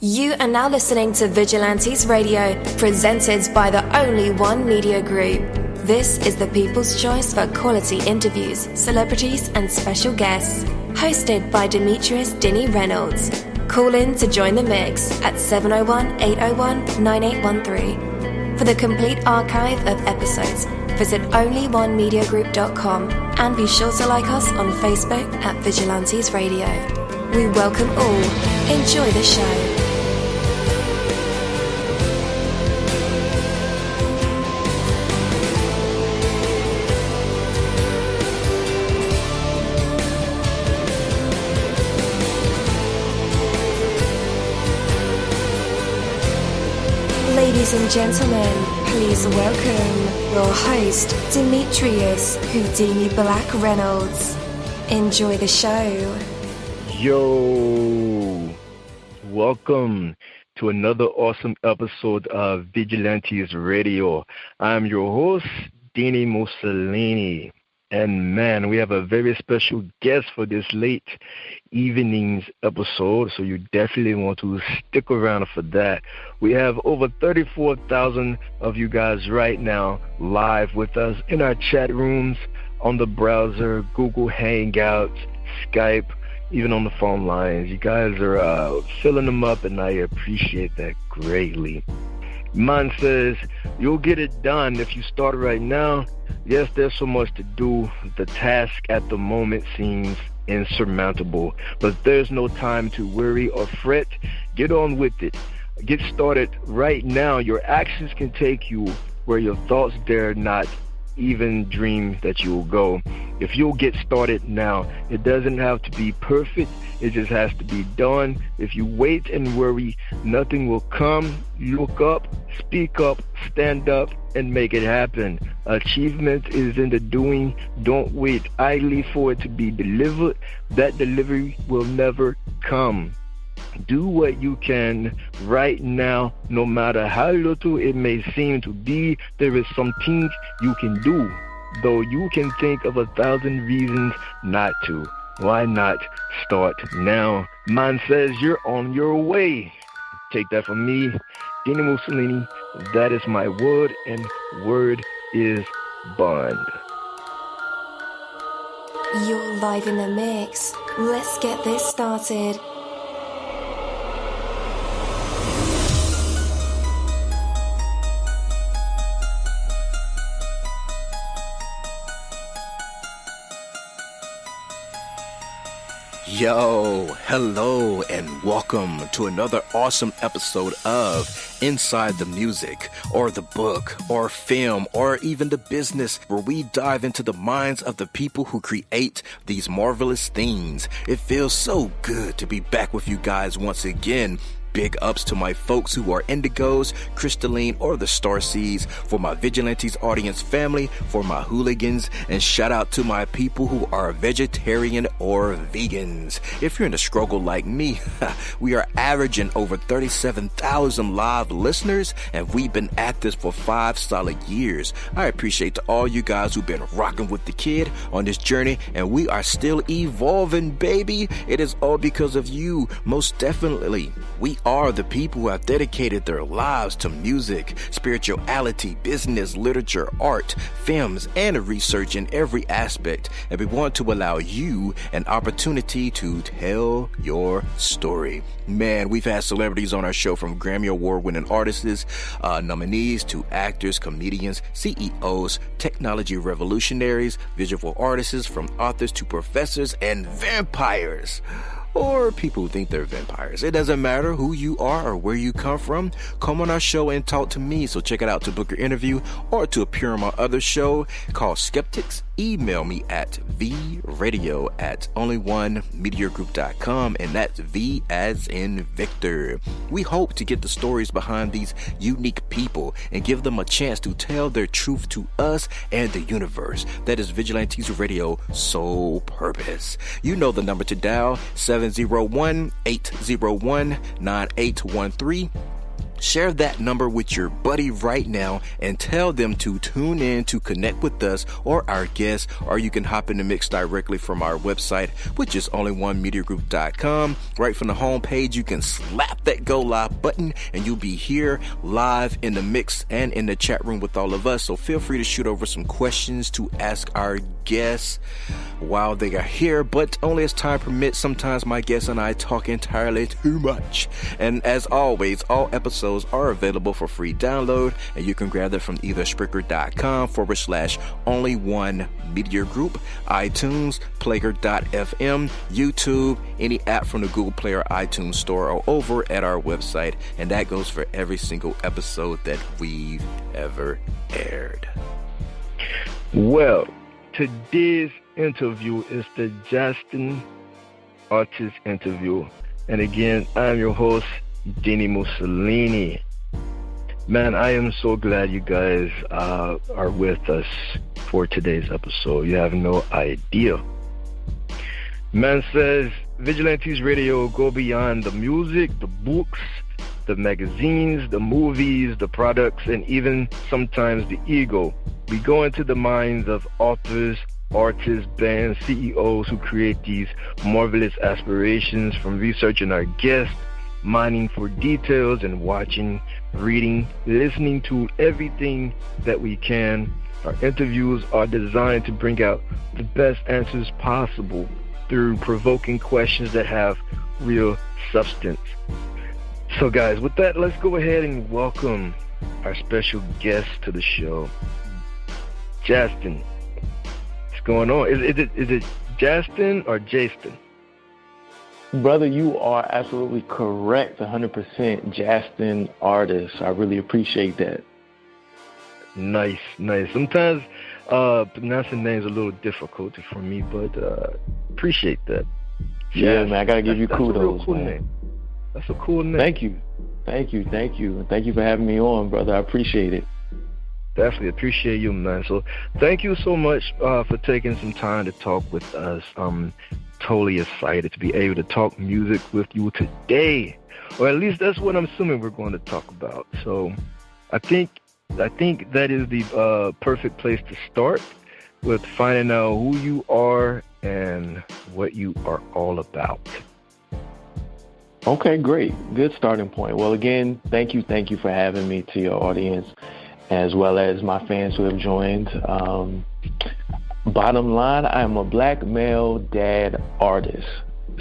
You are now listening to Vigilantes Radio, presented by the Only One Media Group. This is the people's choice for quality interviews, celebrities and special guests. Hosted by Demetrius Dinny Reynolds. Call in to join the mix at 701-801-9813. For the complete archive of episodes, visit onlyonemediagroup.com and be sure to like us on Facebook at Vigilantes Radio. We welcome all. Enjoy the show. Ladies and gentlemen, please welcome your host, Demetrius Houdini Black Reynolds. Enjoy the show. Yo, welcome to another awesome episode of Vigilantes Radio. I'm your host, dini-mussolini. And man, we have a very special guest for this late evening's episode, so you definitely want to stick around for that. We have over 34,000 of you guys right now live with us in our chat rooms, on the browser, Google Hangouts, Skype, even on the phone lines. You guys are filling them up, and I appreciate that greatly. Man says, you'll get it done if you start right now. Yes, there's so much to do. The task at the moment seems insurmountable, but there's no time to worry or fret. Get on with it. Get started right now. Your actions can take you where your thoughts dare not even dream that you will go. If you'll get started now, it doesn't have to be perfect. It just has to be done. If you wait and worry, nothing will come. Look up, speak up, stand up, and make it happen. Achievement is in the doing. Don't wait idly for it to be delivered. That delivery will never come. Do what you can right now, no matter how little it may seem to be. There is something you can do, though you can think of 1,000 reasons not to. Why not start now? Man says you're on your way. Take that from me, dini-mussolini. That is my word, and word is bond. You're live in the mix. Let's get this started. Yo, hello, and welcome to another awesome episode of Inside the Music, or the book, or film, or even the business, where we dive into the minds of the people who create these marvelous things. It feels so good to be back with you guys once again. Big ups to my folks who are indigos, crystalline, or the starseeds, for my Vigilantes audience family, for my hooligans, and shout out to my people who are vegetarian or vegans. If you're in a struggle like me, we are averaging over 37,000 live listeners, and we've been at this for 5 solid years. I appreciate to all you guys who've been rocking with the kid on this journey, and we are still evolving, baby. It is all because of you, most definitely. We are the people who have dedicated their lives to music, spirituality, business, literature, art, films, and research in every aspect. And we want to allow you an opportunity to tell your story. Man, we've had celebrities on our show, from Grammy Award-winning artists, nominees, to actors, comedians, CEOs, technology revolutionaries, visual artists, from authors to professors, and vampires. Or people who think they're vampires. It doesn't matter who you are or where you come from. Come on our show and talk to me. So check it out to book your interview or to appear on my other show called Skeptics. Email me at vradio@onlyonemediagroup.com, and that's V as in Victor. We hope to get the stories behind these unique people and give them a chance to tell their truth to us and the universe. That is Vigilantes Radio sole purpose. You know the number to dial, 701-801-9813. Share that number with your buddy right now and tell them to tune in to connect with us or our guests, or you can hop in the mix directly from our website, which is onlyonemediagroup.com. Right from the homepage, you can slap that go live button and you'll be here live in the mix and in the chat room with all of us. So feel free to shoot over some questions to ask our guests while they are here, but only as time permits. Sometimes my guests and I talk entirely too much. And as always, all episodes are available for free download, and you can grab that from either Spreaker.com/only1mediagroup, iTunes, Player.fm, YouTube, any app from the Google Play or iTunes Store, or over at our website. And that goes for every single episode that we've ever aired. Well, today's interview is the Jastin Artis interview. And again, I'm your host, dini-mussolini. Man, I am so glad you guys are with us for today's episode. You have no idea. Man says, Vigilantes Radio go beyond the music, the books, the magazines, the movies, the products, and even sometimes the ego. We go into the minds of authors, artists, bands, CEOs who create these marvelous aspirations, from researching our guests, mining for details, and watching, reading, listening to everything that we can. Our interviews are designed to bring out the best answers possible through provoking questions that have real substance. So guys, with that, let's go ahead and welcome our special guest to the show, Jastin. What's going on? Is it Jastin or Jastin? Brother, you are absolutely correct, 100%. Jastin Artis. I really appreciate that. Nice. Sometimes pronouncing names is a little difficult for me, but appreciate that. Yeah, man, I gotta give you kudos. That's a real cool man. name. That's a cool name. Thank you. And thank you for having me on, brother. I appreciate it. Definitely appreciate you, man. So thank you so much for taking some time to talk with us. I'm totally excited to be able to talk music with you today, or at least that's what I'm assuming we're going to talk about. So I think that is the perfect place to start, with finding out who you are and what you are all about. Okay, great. Good starting point. Well, again, thank you for having me, to your audience, as well as my fans who have joined. Bottom line, I am a black male dad artist.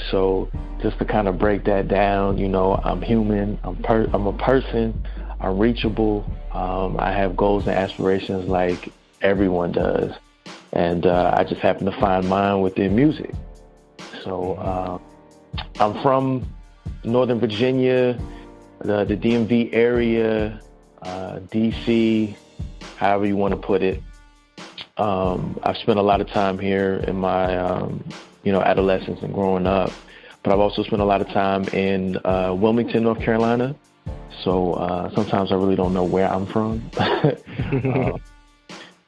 So just to kind of break that down, I'm human, I'm a person, I'm reachable. I have goals and aspirations like everyone does. And I just happen to find mine within music. So I'm from Northern Virginia, the DMV area, DC, however you want to put it. I've spent a lot of time here in my, adolescence and growing up, but I've also spent a lot of time in Wilmington, North Carolina. So sometimes I really don't know where I'm from. I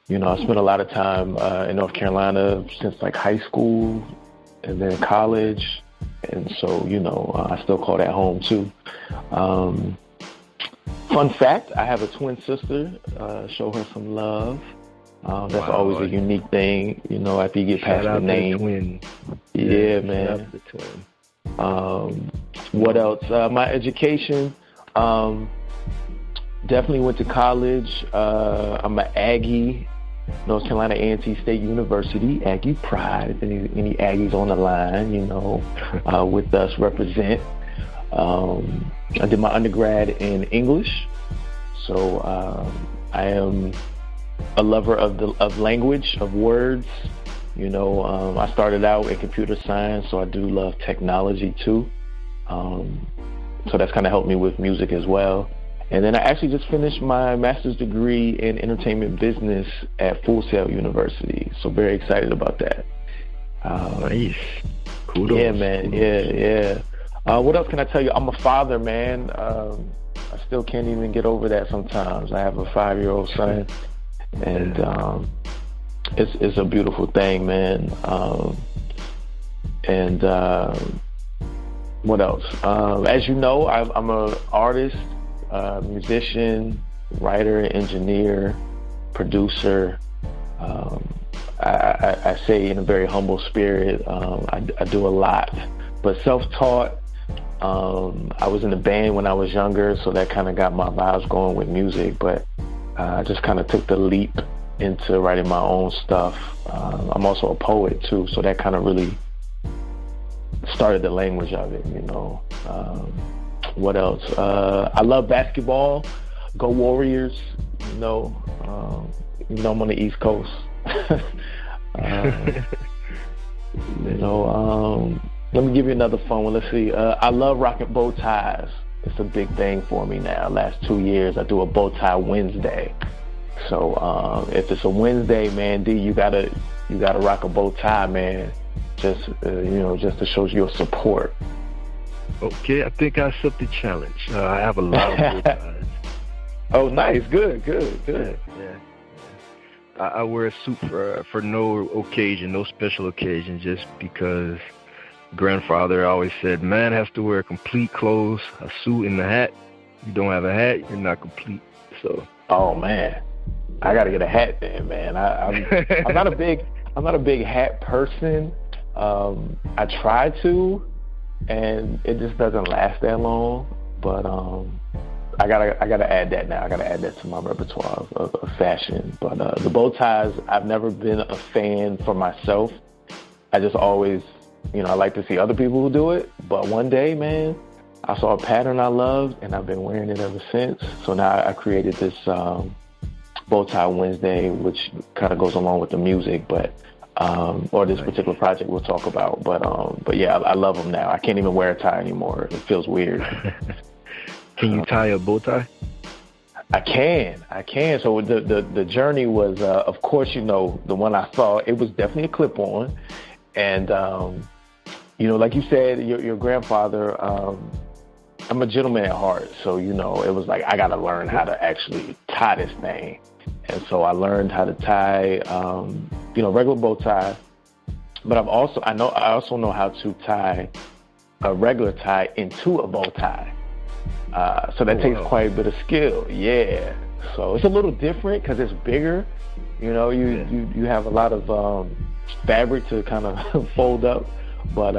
spent a lot of time in North Carolina since like high school and then college. And so, I still call that home too. Fun fact, I have a twin sister. Show her some love. That's always a unique thing, after you get past the name. Twin. Yeah, man. The twin. What else? My education, definitely went to college. I'm an Aggie, North Carolina A&T State University, Aggie Pride. If any Aggies on the line, with us represent. I did my undergrad in English, so I am a lover of language, of words. I started out in computer science, so I do love technology too. So that's kind of helped me with music as well. And then I actually just finished my master's degree in entertainment business at Full Sail University. So very excited about that. Nice. Kudos. Yeah, man. Yeah. What else can I tell you? I'm a father, man. I still can't even get over that sometimes. I have a 5-year-old son, and it's a beautiful thing, man. What else? As you know, I'm an artist, musician, writer, engineer, producer. I say in a very humble spirit. I do a lot, but self-taught. I was in a band when I was younger, so that kind of got my vibes going with music, but I just kind of took the leap into writing my own stuff. I'm also a poet too, so that kind of really started the language of it, you know. What else? I love basketball. Go Warriors, you know. I'm on the East Coast. Let me give you another fun one. Let's see. I love rocking bow ties. It's a big thing for me now. Last 2 years, I do a bow tie Wednesday. So if it's a Wednesday, man, D, you gotta rock a bow tie, man. Just just to show your support. Okay, I think I accept the challenge. I have a lot of bow ties. Oh, nice, good. Yeah. I wear a suit for no occasion, no special occasion, just because grandfather always said, man has to wear complete clothes, a suit and a hat. If you don't have a hat, you're not complete. So. Oh man, I gotta get a hat then, man. I'm not a big hat person. I try to, and it just doesn't last that long. But I gotta add that now. I gotta add that to my repertoire of fashion. But the bow ties, I've never been a fan for myself. I just always, I like to see other people who do it. But one day, man, I saw a pattern I loved, and I've been wearing it ever since. So now I created this bow tie Wednesday, which kind of goes along with the music, but or this particular project we'll talk about. But yeah, I love them now. I can't even wear a tie anymore. It feels weird. Can you tie a bow tie? I can. So the journey was, of course, the one I saw, it was definitely a clip-on. And, like you said, your grandfather, I'm a gentleman at heart. So, it was like, I got to learn how to actually tie this thing. And so I learned how to tie, regular bow tie. But I also know how to tie a regular tie into a bow tie. So that takes quite a bit of skill. Yeah. So it's a little different because it's bigger. You have a lot of fabric to kind of fold up, but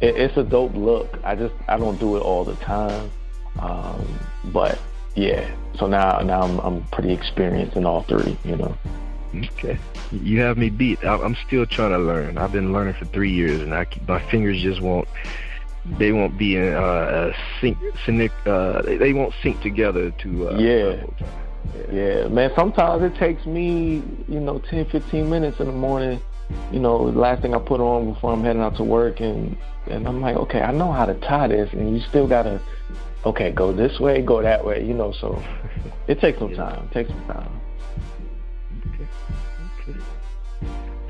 it's a dope look. I don't do it all the time. But yeah. So now I'm pretty experienced in all three. Okay. You have me beat. I'm still trying to learn. I've been learning for 3 years, and my fingers just won't. They won't be in sync. They won't sync together to. Yeah, man. Sometimes it takes me, 10, 15 minutes in the morning. The last thing I put on before I'm heading out to work, and I'm like, okay, I know how to tie this, and you still gotta, go this way, go that way, So it takes some time. Okay.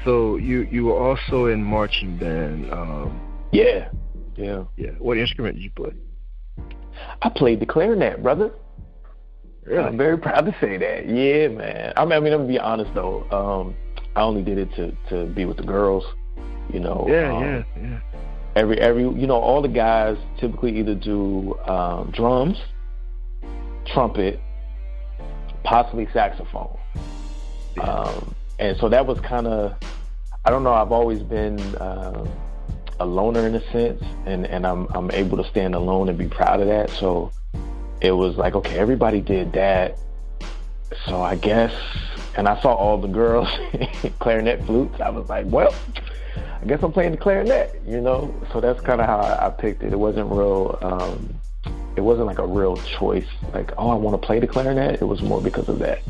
So you were also in marching band. Yeah. What instrument did you play? I played the clarinet, brother. Really? I'm very proud to say that. Yeah, man. I mean, I'm gonna be honest though. I only did it to be with the girls. Yeah. Every all the guys typically either do drums, trumpet, possibly saxophone. Yeah. And so that was kind of, I don't know. I've always been a loner in a sense, and I'm able to stand alone and be proud of that. So it was like, okay, everybody did that, so I guess, and I saw all the girls clarinet flutes. I was like, well, I guess I'm playing the clarinet, So that's kind of how I picked it. It wasn't real. It wasn't like a real choice. Like, oh, I want to play the clarinet. It was more because of that.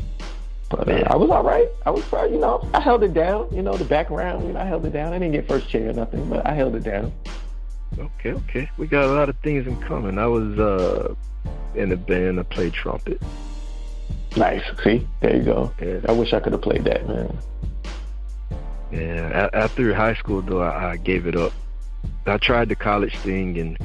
But I was all right. I was fine, I held it down, the background, I held it down. I didn't get first chair or nothing, but I held it down. Okay. We got a lot of things in common. I was in a band. I played trumpet. Nice. See? There you go. Yeah. I wish I could have played that, man. Yeah. After high school, though, I gave it up. I tried the college thing, and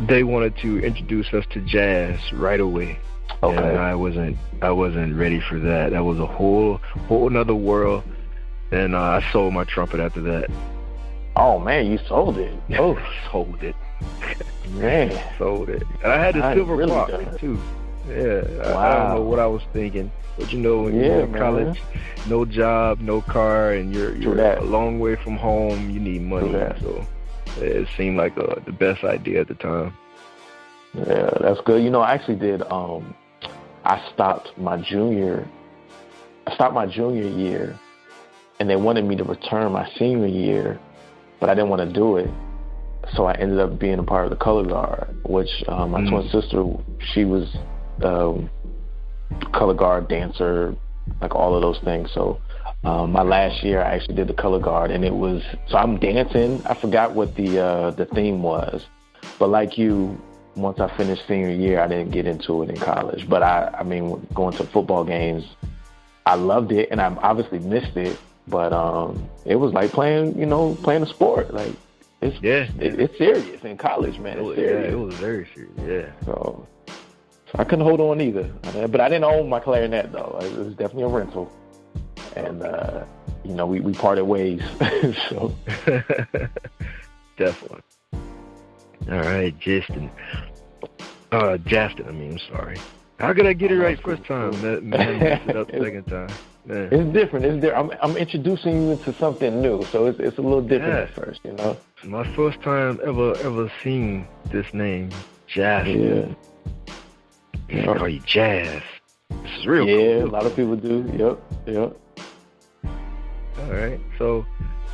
they wanted to introduce us to jazz right away. Okay. And I wasn't ready for that. That was a whole another world. And I sold my trumpet after that. Oh man, you sold it. Oh, sold it. Man. Sold it. And I had the silver really Walkman too. Yeah. Wow. I don't know what I was thinking. But when you're in college, no job, no car, and you're a long way from home, you need money. So it seemed like the best idea at the time. Yeah, that's good. I actually did. I stopped my junior year, and they wanted me to return my senior year, but I didn't want to do it. So I ended up being a part of the color guard, which my twin sister, she was color guard, dancer, like all of those things. So my last year, I actually did the color guard, and so I'm dancing. I forgot what the theme was, but like you, once I finished senior year, I didn't get into it in college. But I mean, going to football games, I loved it, and I obviously missed it. But it was like playing a sport. Like it's serious in college, man. It's serious. Yeah, it was very serious. Yeah. So I couldn't hold on either. But I didn't own my clarinet though. It was definitely a rental, and we parted ways. So definitely. All right, Jastin. I'm sorry. How could I get it right first time? Man, messed it up second time. Man. It's different. I'm introducing you into something new, so it's a little different at first, My first time ever seeing this name, Jastin. Yeah. I call you Jazz. This is real cool. Yeah, a lot of people do. Yep. All right. So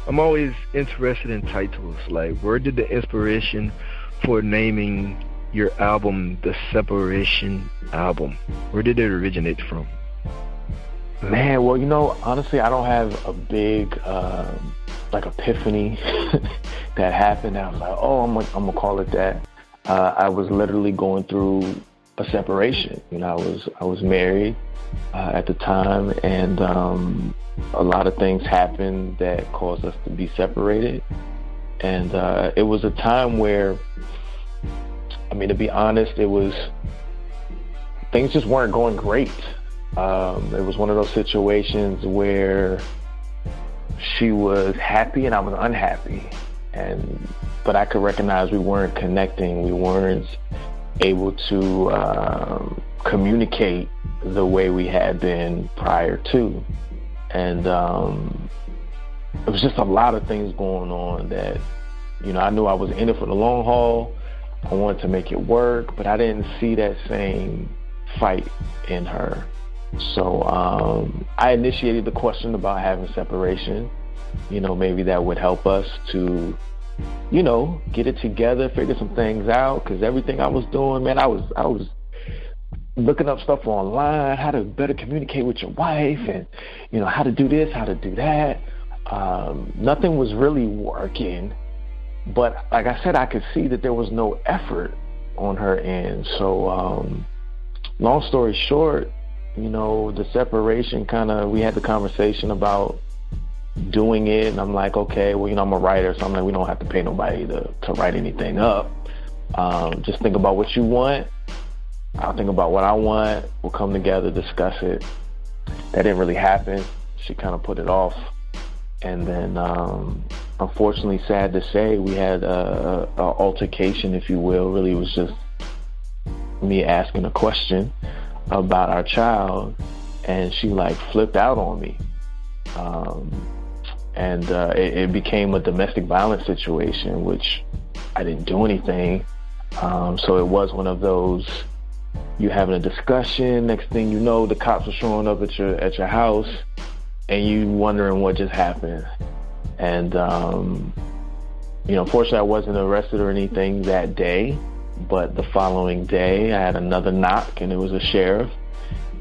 I'm always interested in titles. Like, where did the inspiration for naming your album The Separation Album, where did it originate from? Man, well, honestly, I don't have a big epiphany that happened. I was like, I'm gonna call it that. I was literally going through a separation. I was married at the time, and a lot of things happened that caused us to be separated. And it was a time where, to be honest, things just weren't going great. It was one of those situations where she was happy and I was unhappy, but I could recognize we weren't connecting. We weren't able to communicate the way we had been prior to, and it was just a lot of things going on that, I knew I was in it for the long haul. I wanted to make it work, but I didn't see that same fight in her. So I initiated the question about having separation. Maybe that would help us to, get it together, figure some things out. Because everything I was doing, man, I was looking up stuff online, how to better communicate with your wife, and how to do this, how to do that. Nothing was really working. But like I said, I could see that there was no effort on her end. So long story short, the separation we had the conversation about doing it. And I'm like, okay, well, I'm a writer, so I'm like, we don't have to pay nobody to write anything up. Just think about what you want. I'll think about what I want. We'll come together, discuss it. That didn't really happen. She kind of put it off. And then, unfortunately, sad to say, we had a altercation, if you will. Really, it was just me asking a question about our child, and she flipped out on me. It became a domestic violence situation, which I didn't do anything. So it was one of those, you having a discussion, next thing you know, the cops are showing up at your house, and you wondering what just happened. And, fortunately I wasn't arrested or anything that day, but the following day I had another knock, and it was a sheriff,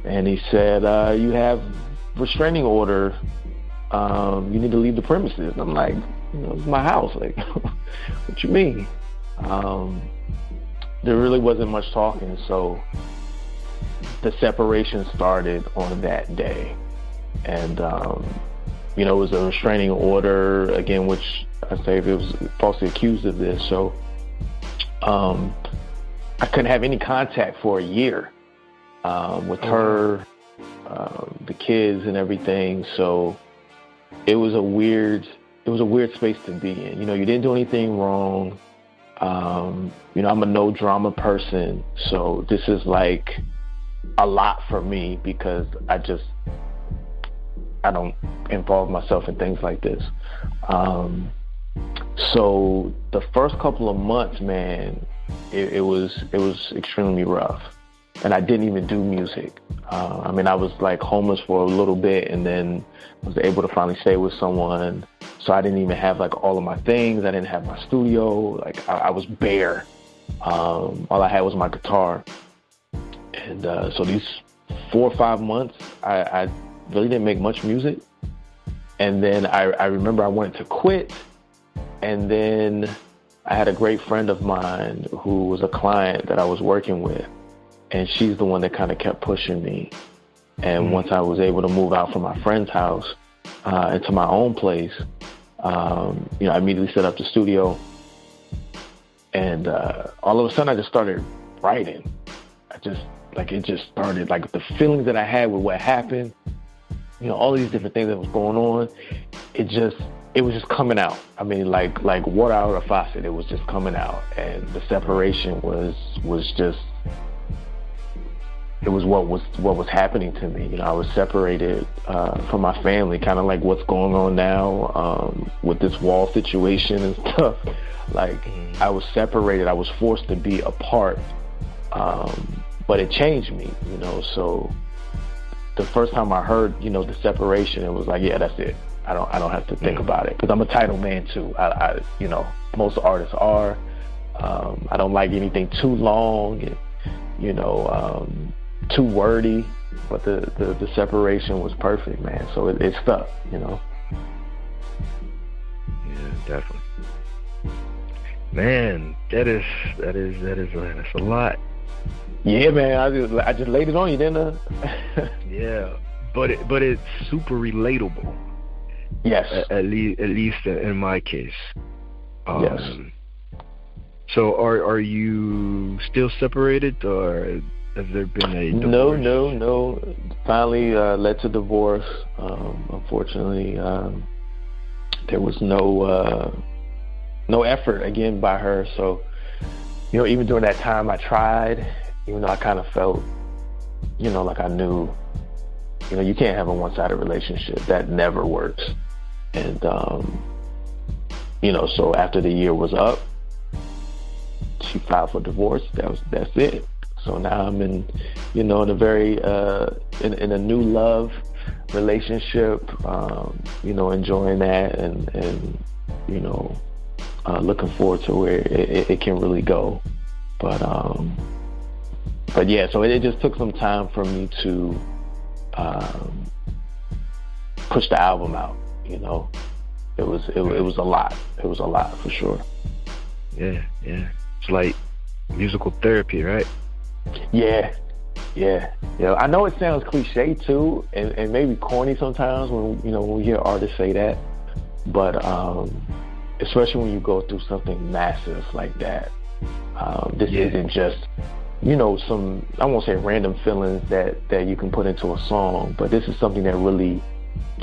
and he said, you have restraining order, you need to leave the premises. And I'm like, it's my house. Like, what you mean? There really wasn't much talking, so the separation started on that day. And, it was a restraining order, again, which I say it was falsely accused of this. So I couldn't have any contact for a year with her, the kids and everything. So it was a weird space to be in. You didn't do anything wrong. You know, I'm a no drama person, so this is like a lot for me because I don't involve myself in things like this. So the first couple of months, man, it was extremely rough, and I didn't even do music. I mean, I was like homeless for a little bit, and then was able to finally stay with someone. So I didn't even have like all of my things. I didn't have my studio. Like I was bare. All I had was my guitar. And so these 4 or 5 months, I really didn't make much music. And then I remember I wanted to quit. And then I had a great friend of mine who was a client that I was working with. And she's the one that kind of kept pushing me. And once I was able to move out from my friend's house into my own place, you know, I immediately set up the studio. And all of a sudden I just started writing. It just started, like the feelings that I had with what happened, you know, all these different things that was going on, it was just coming out. I mean, like water out of a faucet, it was just coming out. And the separation was just, it was what was happening to me. You know, I was separated from my family, kind of like what's going on now with this wall situation and stuff. Like, I was separated. I was forced to be apart. But it changed me, you know. So the first time I heard, you know, the separation, it was like, yeah, that's it. I don't have to think about it, because I'm a title man too. I you know, most artists are. I don't like anything too long and, you know, too wordy. But the separation was perfect, man. So it stuck, you know. Yeah, definitely. Man, that's a lot. Yeah, man, I just laid it on you, didn't I? Yeah, but it's super relatable. Yes. At least in my case. Yes. So are you still separated, or has there been a divorce? No. Finally led to divorce. Unfortunately, there was no effort again by her. So, you know, even during that time I tried, even though I kind of felt, you know, like I knew, you know, you can't have a one-sided relationship. That never works. And, you know, so after the year was up, she filed for divorce. That's it. So now I'm in, you know, in a very, in a new love relationship, you know, enjoying that and you know, looking forward to where it can really go. But yeah, so it just took some time for me to push the album out. You know, it was a lot. It was a lot for sure. Yeah. It's like musical therapy, right? Yeah. I know it sounds cliche too, and maybe corny sometimes when we hear artists say that, but especially when you go through something massive like that, this isn't just, you know, some, I won't say random feelings that you can put into a song, but this is something that really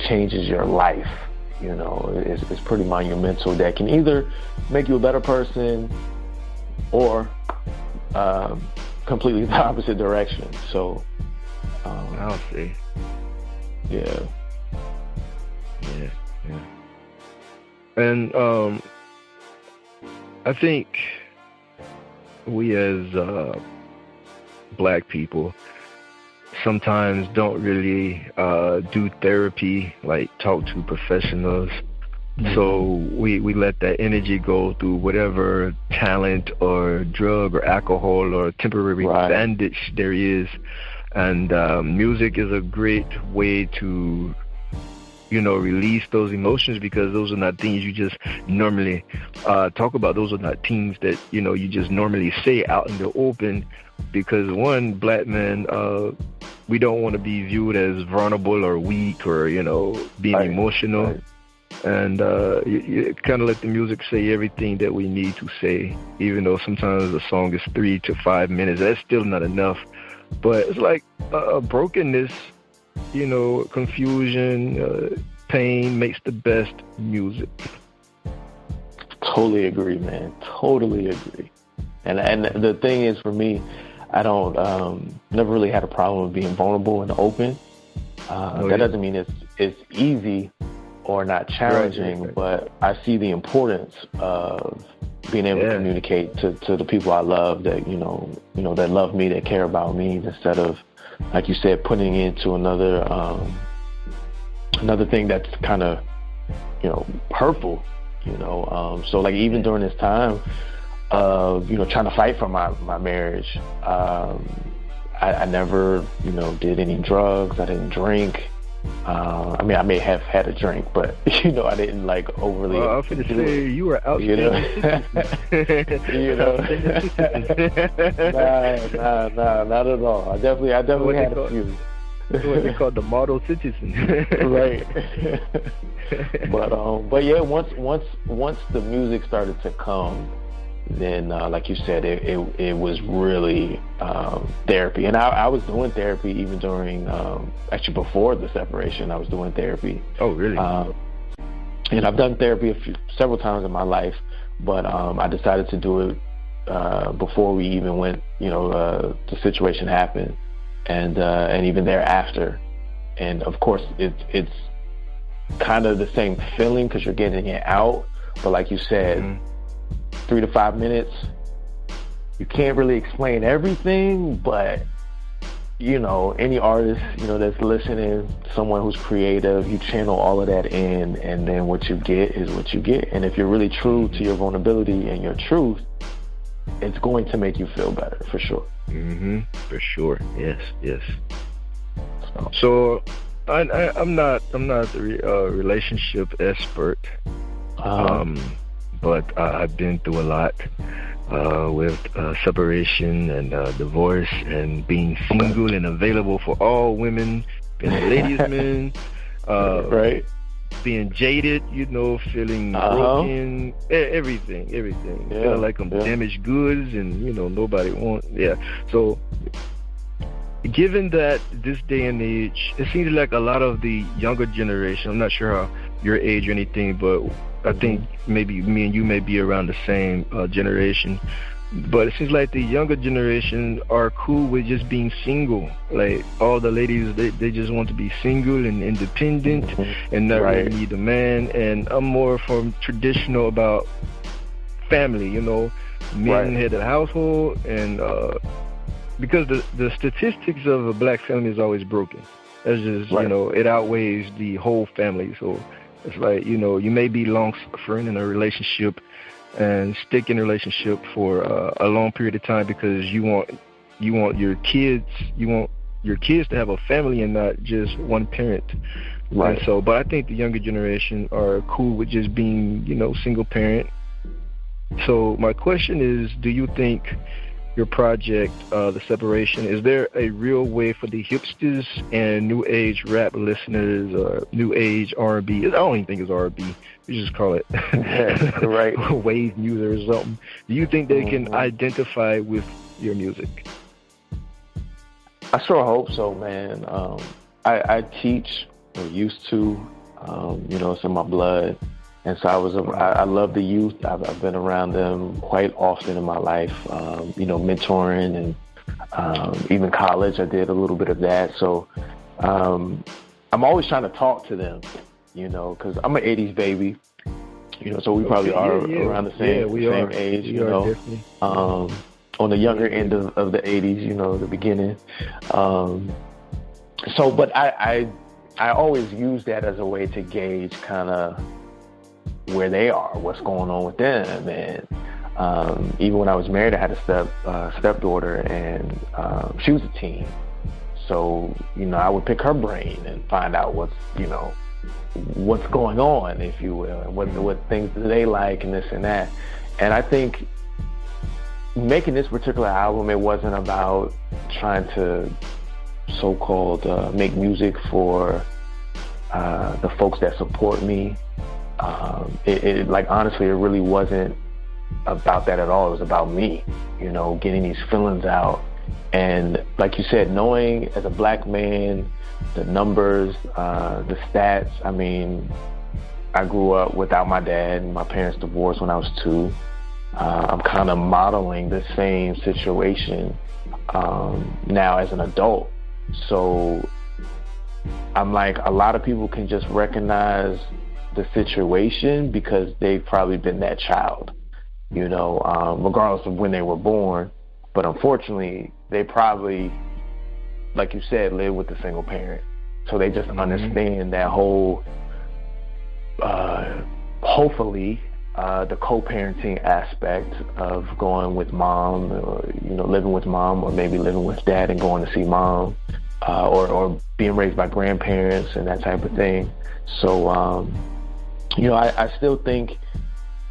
changes your life. You know, it's pretty monumental, that can either make you a better person or completely the opposite direction. So I'll see. Yeah. And I think we as Black people sometimes don't really do therapy, like talk to professionals. Mm-hmm. So we let that energy go through whatever talent or drug or alcohol or temporary bandage there is. And music is a great way to, you know, release those emotions, because those are not things you just normally talk about. Those are not things that, you know, you just normally say out in the open, because one, Black men, we don't want to be viewed as vulnerable or weak or, you know, being emotional. Right. And you kind of let the music say everything that we need to say, even though sometimes the song is 3 to 5 minutes. That's still not enough. But it's like brokenness, you know, confusion, pain makes the best music. Totally agree, man. Totally agree. And the thing is, for me, I don't never really had a problem with being vulnerable and open. That doesn't mean it's easy or not challenging, right. But I see the importance of being able to communicate to the people I love that you know that love me, that care about me, instead of, like you said, putting it into another thing that's kind of hurtful. So like even during this time of trying to fight for my marriage, I never did any drugs. I didn't drink. I mean, I may have had a drink, but I didn't like overly. I was going to say you were out. Nah, not at all. I definitely had a few. That's what they call the model citizen. Right. But yeah, once the music started to come, then like you said, it was really therapy. And I was doing therapy even during actually before the separation. I was doing therapy. Oh, really? And I've done therapy several times in my life, but I decided to do it before we even went. The situation happened. And even thereafter, and of course it's kind of the same feeling because you're getting it out. But like you said, 3 to 5 minutes, you can't really explain everything. But any artist that's listening, someone who's creative, you channel all of that in, and then what you get is what you get. And if you're really true to your vulnerability and your truth, it's going to make you feel better for sure. For sure. Yes. So I'm not a relationship expert, but I've been through a lot with separation and divorce and being single and available for all women, being a ladies' man, right? Being jaded, feeling broken, everything. Feeling like I'm damaged goods and, nobody wants. Yeah. So, given that this day and age, it seems like a lot of the younger generation, I'm not sure how your age or anything, but I think maybe me and you may be around the same generation. But it seems like the younger generation are cool with just being single. Like all the ladies, they just want to be single and independent and not really need a man. And I'm more from traditional about family, men head of the household. And because the statistics of a black family is always broken. That's just, it outweighs the whole family. So it's like, you may be long suffering in a relationship and stick in a relationship for a long period of time because you want your kids to have a family and not just one parent. Right. And so, but I think the younger generation are cool with just being, single parent. So my question is, do you think your project, The Separation, is there a real way for the hipsters and new age rap listeners or new age R&B? I don't even think it's R&B. We just call it wave music or something. Do you think they can identify with your music? I sure hope so, man. I teach, or used to, it's in my blood. And so I love the youth. I've been around them quite often in my life, mentoring and even college. I did a little bit of that. So I'm always trying to talk to them, because I'm an 80s baby, so we probably are around the same age, on the younger end of the 80s, the beginning. But I always use that as a way to gauge kind of where they are, what's going on with them. And even when I was married, I had a stepdaughter, and she was a teen. So, I would pick her brain and find out what's going on, if you will, and what things do they like and this and that. And I think making this particular album, it wasn't about trying to so-called make music for the folks that support me. Honestly, it really wasn't about that at all. It was about me, getting these feelings out. And like you said, knowing as a black man, the numbers, the stats, I grew up without my dad, and my parents divorced when I was 2. I'm kind of modeling the same situation now as an adult. So I'm like, a lot of people can just recognize the situation because they've probably been that child, you know, regardless of when they were born. But unfortunately, they probably, like you said, live with a single parent. So they just understand that whole, hopefully, the co-parenting aspect of going with mom, or, you know, living with mom, or maybe living with dad and going to see mom, or being raised by grandparents and that type of thing. So, you know, I still think,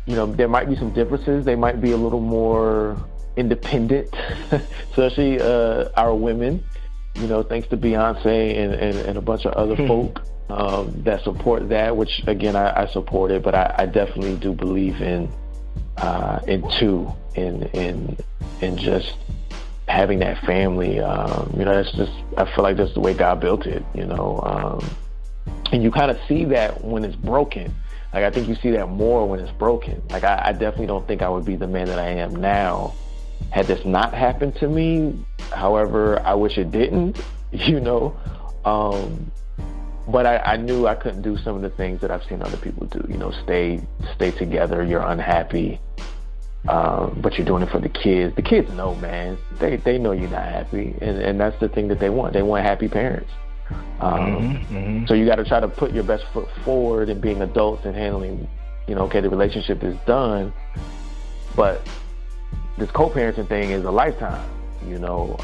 you know, there might be some differences. They might be a little more independent, especially our women, you know, thanks to Beyonce and a bunch of other folk that support that, which again I support it, but I definitely do believe in just having that family. You know, that's just, I feel like that's the way God built it, you know, and you kind of see that when it's broken. Like, I think you see that more when it's broken. Like, I definitely don't think I would be the man that I am now had this not happened to me. However, I wish it didn't, you know. But I knew I couldn't do some of the things that I've seen other people do. You know, stay together. You're unhappy, but you're doing it for the kids. The kids know, man. They know you're not happy, and that's the thing that they want. They want happy parents. So you got to try to put your best foot forward in being adults and handling, you know, okay, the relationship is done, but this co-parenting thing is a lifetime, you know.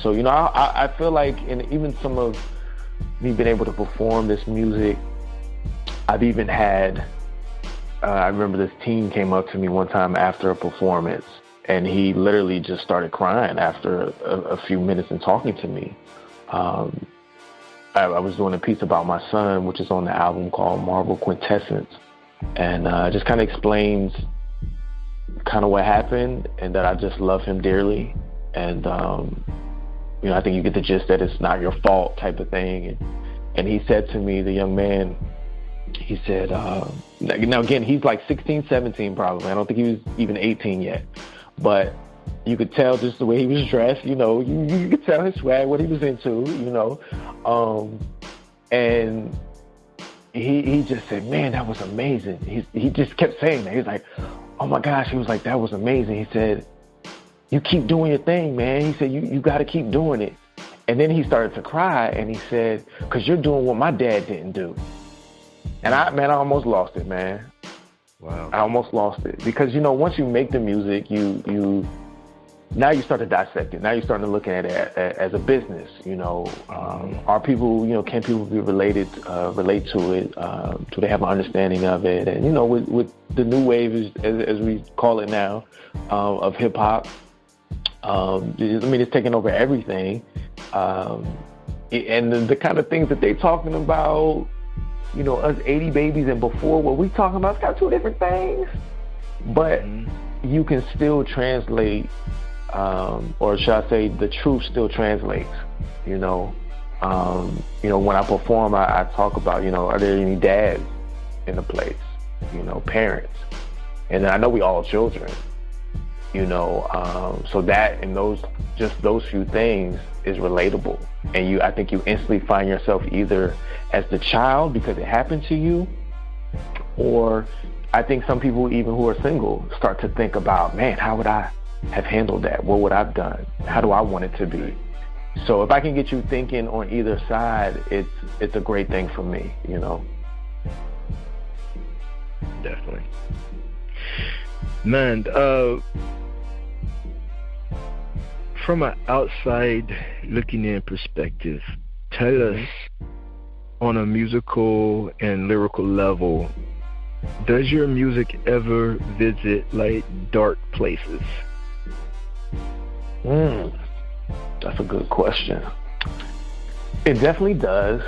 So, you know, I feel like, and even some of me being able to perform this music, I've even had, I remember this teen came up to me one time after a performance, and he literally just started crying after a few minutes and talking to me. I was doing a piece about my son, which is on the album called Marble Quintessence, and just kind of explains kind of what happened, and that I just love him dearly, and you know, I think you get the gist that it's not your fault type of thing. And he said to me, the young man, he said, now again, he's like 16, 17 probably. I don't think he was even 18 yet, but you could tell just the way he was dressed, you know, you could tell his swag, what he was into, you know. And he just said, man, that was amazing. He just kept saying that. He was like, oh my gosh. He was like, that was amazing. He said, you keep doing your thing, man. He said, you got to keep doing it. And then he started to cry, and he said, because you're doing what my dad didn't do. And I almost lost it, man. Wow. I almost lost it. Because, you know, once you make the music, now you start to dissect it. Now you're starting to look at it as a business, you know. Are people, you know, can people be relate to it? Do they have an understanding of it? And, you know, with the new wave, as we call it now, of hip-hop, I mean, it's taking over everything. And the kind of things that they're talking about, you know, us 80 babies and before, what we talking about, it's got two different things. But you can still translate, or should I say, the truth still translates, you know. You know, when I perform, I talk about, you know, are there any dads in the place, you know, parents. And I know we all children, you know, so that and those few things is relatable. And I think you instantly find yourself either as the child because it happened to you, or I think some people even who are single start to think about, man, how would I have handled that? What would I have done? How do I want it to be? So if I can get you thinking on either side, it's a great thing for me, you know. Definitely. Man, from an outside looking in perspective, tell us on a musical and lyrical level, does your music ever visit like dark places? That's a good question. It definitely does.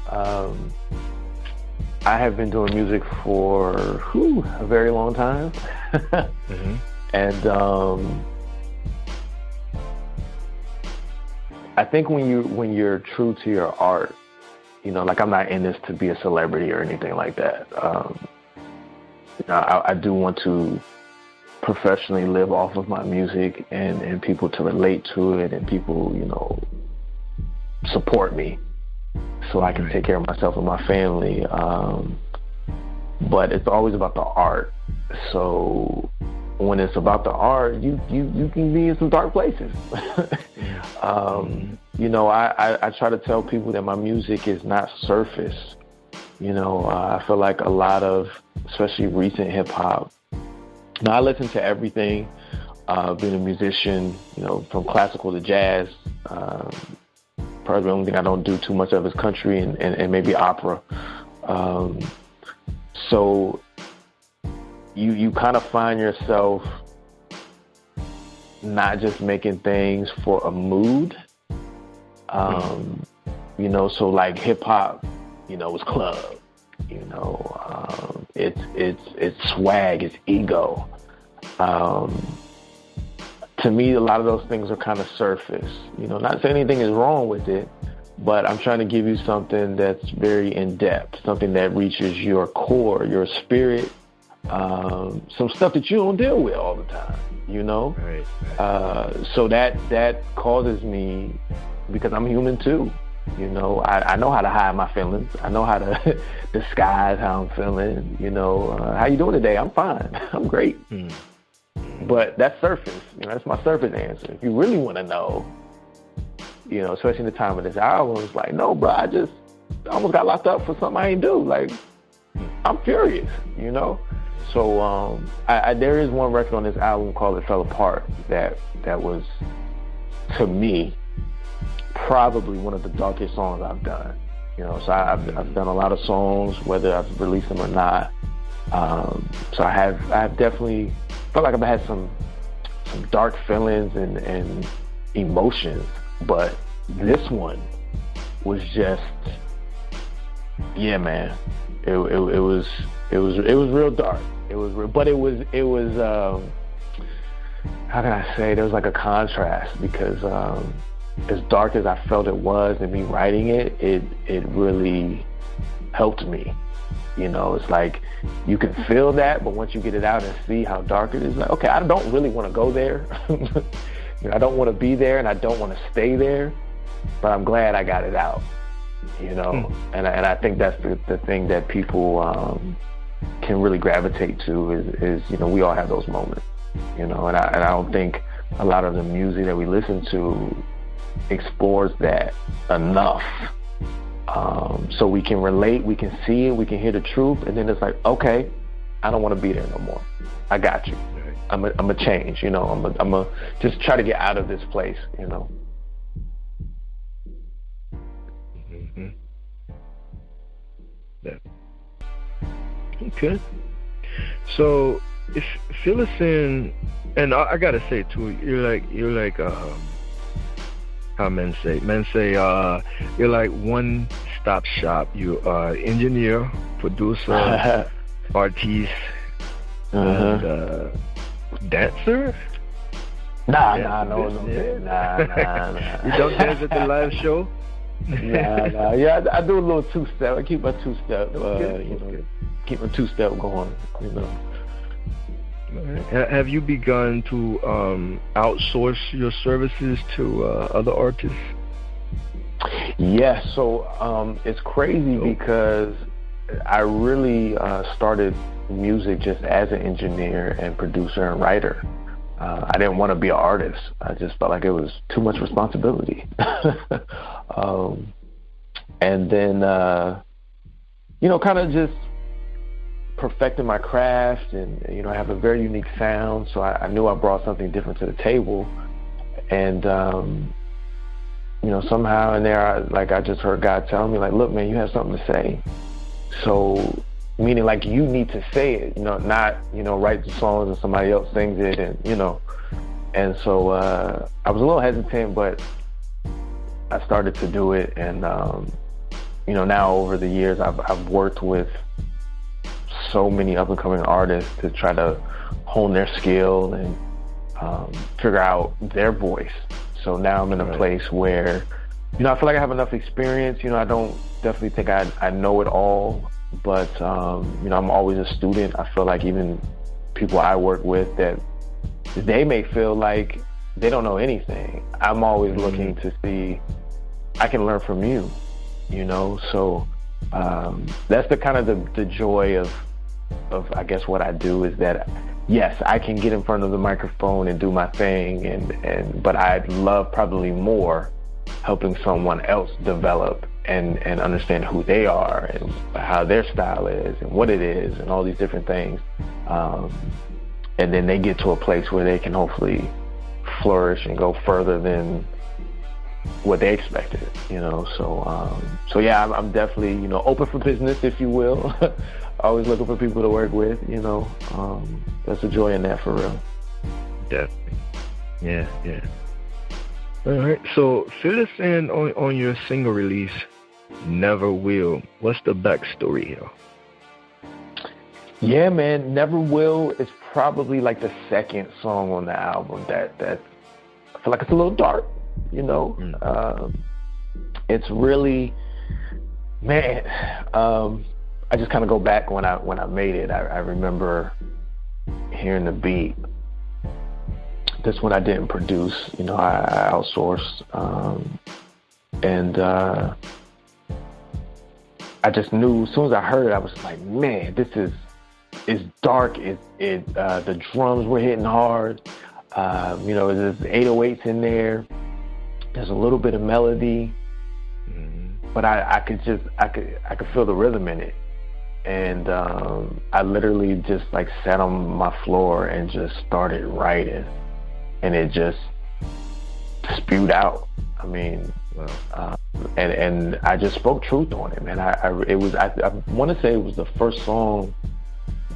I have been doing music for a very long time. And I think when you're true to your art, like I'm not in this to be a celebrity or anything like that. I do want to professionally live off of my music and people to relate to it and people, support me so I can take care of myself and my family. But it's always about the art. So when it's about the art, you can be in some dark places. I try to tell people that my music is not surface. I feel like a lot of, especially recent hip hop. Now I listen to everything, being a musician, from classical to jazz. Probably the only thing I don't do too much of is country and maybe opera. So you kind of find yourself not just making things for a mood. So like hip hop, is club. It's swag, it's ego. To me, a lot of those things are kind of surface. Not saying anything is wrong with it, but I'm trying to give you something that's very in-depth, something that reaches your core, your spirit, some stuff that you don't deal with all the time, Right. So that causes me, because I'm human too. I know how to hide my feelings. I know how to disguise how I'm feeling. How you doing today? I'm fine. I'm great. But that's surface. That's my surface answer. If you really want to know, especially in the time of this album, it's like, no, bro, I almost got locked up for something I ain't do. Like, I'm furious, So there is one record on this album called It Fell Apart that was, to me, probably one of the darkest songs I've done. So I've done a lot of songs, whether I've released them or not. So I have definitely felt like I've had some dark feelings and emotions, but this one was just, yeah, man. It was real dark. It was real, but it was how can I say? There was like a contrast because as dark as I felt it was, and me writing it really helped me. It's like you can feel that, but once you get it out and see how dark it is, like, okay, I don't really want to go there. I don't want to be there, and I don't want to stay there, but I'm glad I got it out. And I think that's the thing that people can really gravitate to is we all have those moments. And I don't think a lot of the music that we listen to explores that enough. So we can relate, we can see it, we can hear the truth, and then it's like, okay, I don't want to be there no more. I got you. I'm a change, I'm a just try to get out of this place, Mm-hmm. Yeah. Okay. So fill us in, and I gotta say too, you're like how men say you're like one-stop shop. You are engineer, producer, artist, and dancer. Nah. You don't dance at the live show? Nah. Yeah, I do a little two-step. I keep my two-step. Keep my two-step going. Have you begun to outsource your services to other artists? Yes. So it's crazy because I really started music just as an engineer and producer and writer. I didn't want to be an artist. I just felt like it was too much responsibility. And then, kind of just perfecting my craft, and I have a very unique sound, so I knew I brought something different to the table. And somehow in there, I just heard God telling me, like, look, man, you have something to say. So meaning like you need to say it, not write the songs and somebody else sings it, and so I was a little hesitant, but I started to do it. And now over the years I've worked with so many up-and-coming artists to try to hone their skill and figure out their voice. So now I'm in a place where I feel like I have enough experience. I don't definitely think I know it all, but, I'm always a student. I feel like even people I work with, that they may feel like they don't know anything. I'm always looking to see, I can learn from you, so that's the kind of the joy of I guess what I do, is that yes, I can get in front of the microphone and do my thing, but I'd love probably more helping someone else develop and understand who they are and how their style is and what it is and all these different things. And then they get to a place where they can hopefully flourish and go further than what they expected, so yeah, I'm definitely, open for business, if you will. Always looking for people to work with, that's a joy in that, for real. Definitely. Yeah. All right, so fill us in on your single release, Never Will. What's the backstory here? Yeah, man, Never Will is probably like the second song on the album that I feel like it's a little dark, It's really, man, I just kind of go back when I made it. I remember hearing the beat. This one I didn't produce, I outsourced, and I just knew as soon as I heard it, I was like, man, it's dark. The drums were hitting hard. There's 808s in there. There's a little bit of melody, but I could feel the rhythm in it. And I literally just like sat on my floor and just started writing, and it just spewed out. I mean, wow. And I just spoke truth on it, man. I want to say it was the first song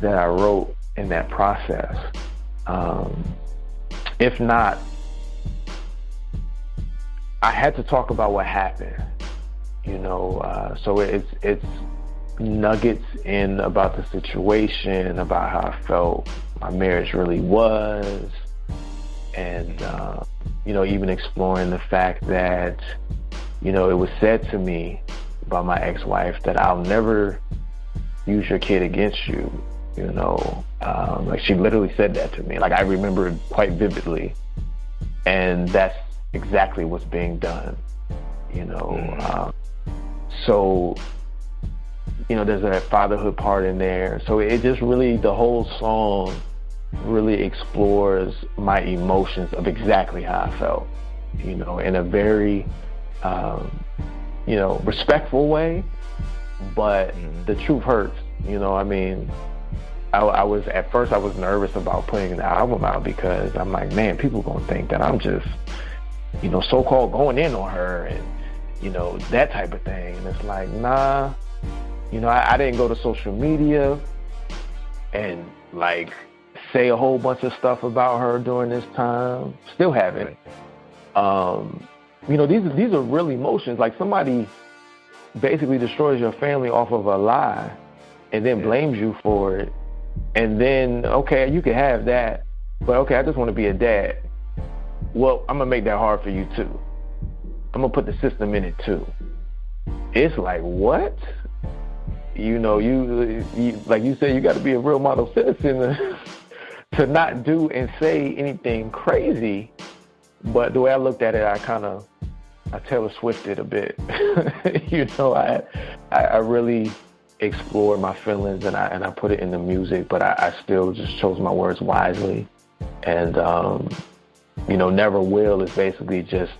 that I wrote in that process. If not, I had to talk about what happened, so it's nuggets in about the situation, about how I felt my marriage really was, and even exploring the fact that it was said to me by my ex-wife that I'll never use your kid against you. Like she literally said that to me. Like I remember it quite vividly, and that's exactly what's being done. So there's that fatherhood part in there. So it just really, the whole song really explores my emotions of exactly how I felt, in a very, respectful way, but the truth hurts, I was, at first I was nervous about putting the album out because I'm like, man, people gonna think that I'm just, so-called going in on her and, that type of thing. And it's like, nah, I didn't go to social media and like say a whole bunch of stuff about her during this time. Still haven't. These are real emotions. Like somebody basically destroys your family off of a lie and then blames you for it. And then, okay, you can have that, but okay, I just want to be a dad. Well, I'm going to make that hard for you too. I'm going to put the system in it too. It's like, what? You like you said, you got to be a real model citizen to not do and say anything crazy. But the way I looked at it, I Taylor Swifted a bit. I really explored my feelings and I put it in the music, but I still just chose my words wisely. And, Never Will is basically just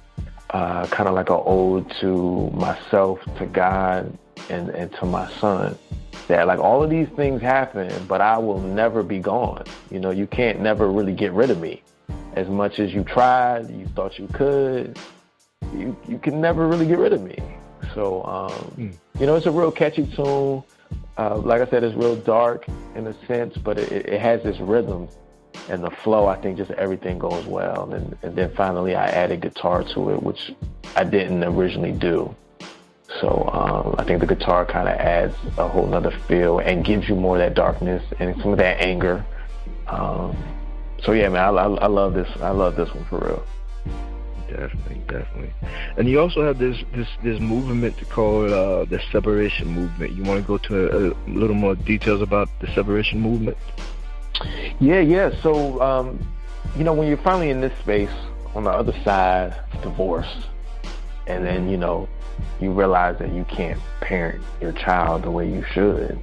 kind of like an ode to myself, to God, and to my son. That like all of these things happen, but I will never be gone. You can't never really get rid of me. As much as you tried, you thought you could, you can never really get rid of me. So, it's a real catchy tune. Like I said, it's real dark in a sense, but it has this rhythm and the flow. I think just everything goes well. And then finally I added guitar to it, which I didn't originally do. So I think the guitar kind of adds a whole nother feel and gives you more of that darkness and some of that anger. So yeah, man, I love this. I love this one for real. Definitely. And you also have this movement called the separation movement. You want to go to a little more details about the separation movement? Yeah. So, when you're finally in this space, on the other side, divorce, and then, you realize that you can't parent your child the way you should.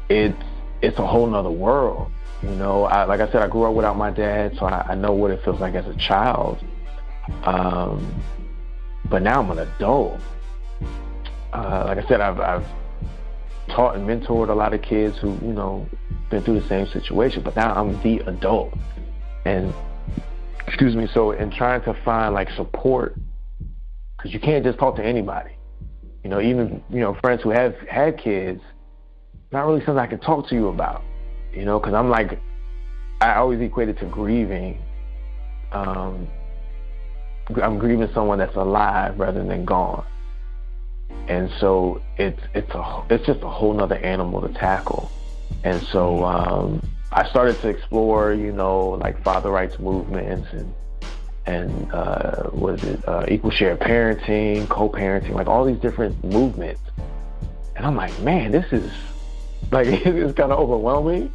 It's a whole nother world. Like I said, I grew up without my dad, so I know what it feels like as a child. But now I'm an adult. Like I said, I've taught and mentored a lot of kids who, been through the same situation, but now I'm the adult. And, so in trying to find support, because you can't just talk to anybody. Even, friends who have had kids, not really something I can talk to you about. Because I always equate it to grieving. I'm grieving someone that's alive rather than gone. And so it's just a whole nother animal to tackle. And so I started to explore, father rights movements and equal share parenting, co-parenting, all these different movements. And I'm like, man, this is it's kind of overwhelming,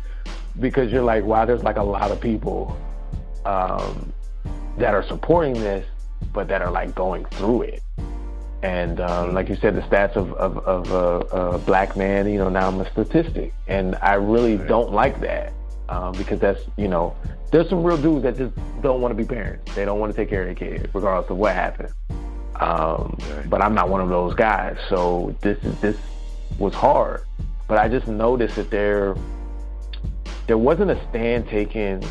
because you're like, wow, there's a lot of people that are supporting this, but that are going through it. And like you said, the stats of a black man, now I'm a statistic, and I really don't like that, because that's, there's some real dudes that just don't want to be parents. They don't want to take care of their kids, regardless of what happened. But I'm not one of those guys, so this was hard. But I just noticed that there wasn't a stand taken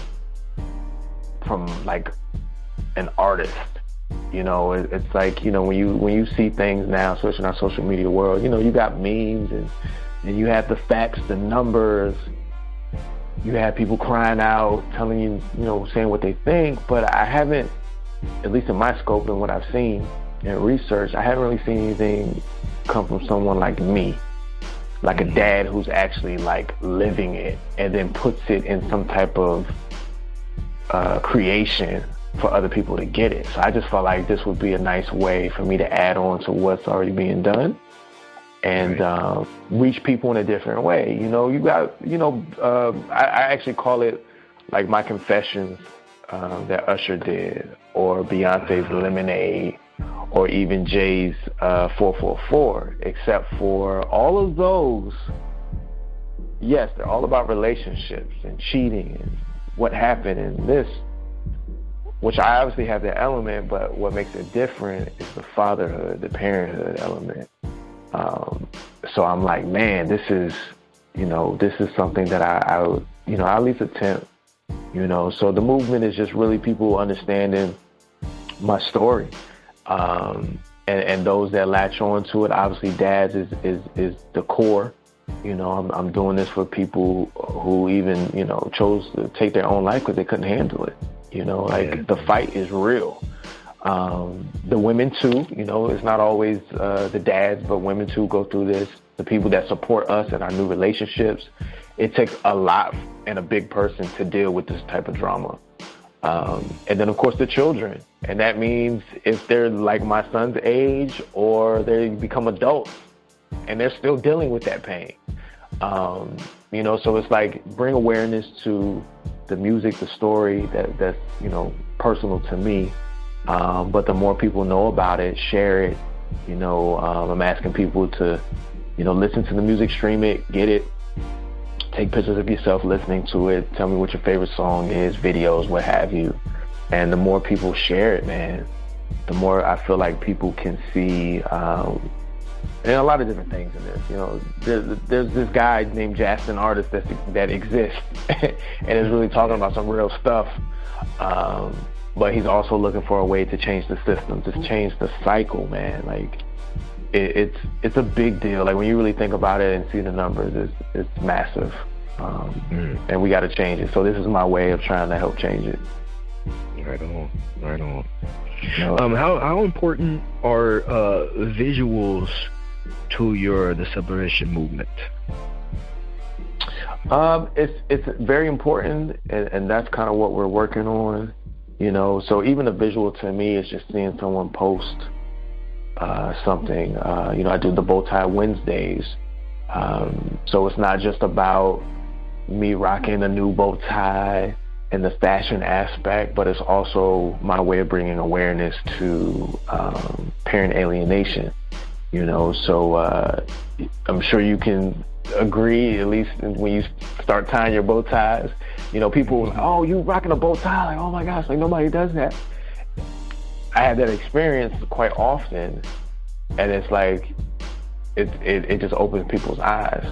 from an artist. It's when you see things now, especially in our social media world, you got memes and you have the facts, the numbers. You have people crying out, telling you, saying what they think. But I haven't, at least in my scope and what I've seen in research, I haven't really seen anything come from someone like me. Like a dad who's actually living it and then puts it in some type of creation for other people to get it. So I just felt like this would be a nice way for me to add on to what's already being done and reach people in a different way. You got, I actually call it my confessions that Usher did, or Beyonce's Lemonade, or even Jay's 444, except for all of those, yes, they're all about relationships and cheating and what happened in this, which I obviously have that element, but what makes it different is the fatherhood, the parenthood element. So I'm like, man, this is something that I would, I at least attempt, So the movement is just really people understanding my story. And those that latch on to it, obviously dads is the core. I'm doing this for people who even, chose to take their own life because they couldn't handle it. The fight is real. The women too, it's not always the dads, but women too go through this. The people that support us in our new relationships. It takes a lot and a big person to deal with this type of drama. And then, of course, the children. And that means if they're like my son's age or they become adults and they're still dealing with that pain. So it's bring awareness to the music, the story that's, personal to me. But the more people know about it, share it. I'm asking people to, listen to the music, stream it, get it. Take pictures of yourself listening to it. Tell me what your favorite song is, videos, what have you. And the more people share it, man, the more I feel like people can see, and a lot of different things in this. There's this guy named Jastin Artis that exists and is really talking about some real stuff. But he's also looking for a way to change the system, to change the cycle, man. It's a big deal. When you really think about it and see the numbers, it's massive. And we got to change it. So this is my way of trying to help change it. Right on. How important are visuals to the separation movement? It's very important, and that's kind of what we're working on. you know. So even a visual to me is just seeing someone post something. You know, I do the Bow Tie Wednesdays. So it's not just about me rocking a new bow tie and the fashion aspect, but it's also my way of bringing awareness to parent alienation, you know. So I'm sure you can agree, at least when you start tying your bow ties, you know, people, oh, you rocking a bow tie, like, oh my gosh, like nobody does that. I had that experience quite often, and it's like it just opens people's eyes,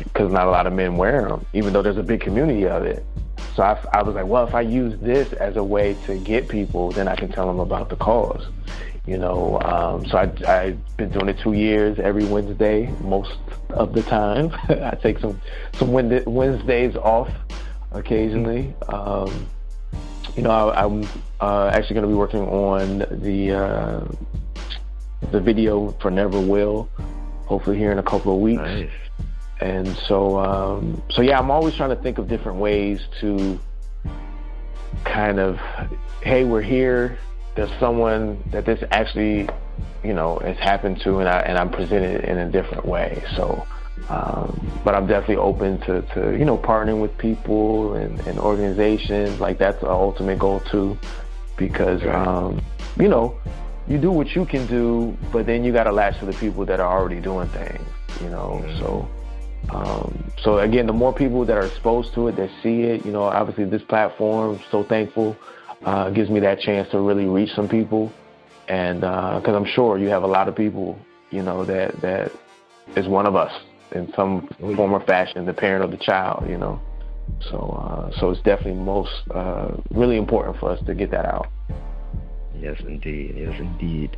because not a lot of men wear them, even though there's a big community of it. So I was like, well, if I use this as a way to get people, then I can tell them about the cause, you know. So I've been doing it 2 years, every Wednesday, most of the time. I take some Wednesdays off occasionally. You know, I'm actually going to be working on the video for Never Will, hopefully here in a couple of weeks. Nice. And so yeah, I'm always trying to think of different ways to kind of, hey, we're here. There's someone that this actually, you know, has happened to, and I'm presenting it in a different way. So, but I'm definitely open to you know, partnering with people and organizations. Like, that's the ultimate goal too, because you know, you do what you can do, but then you got to latch to the people that are already doing things, you know. So again, the more people that are exposed to it, that see it, you know, obviously this platform, so thankful, gives me that chance to really reach some people. And because I'm sure you have a lot of people, you know, that is one of us in some form or fashion, the parent of the child, you know. So it's definitely really important for us to get that out. Yes, indeed. Yes, indeed.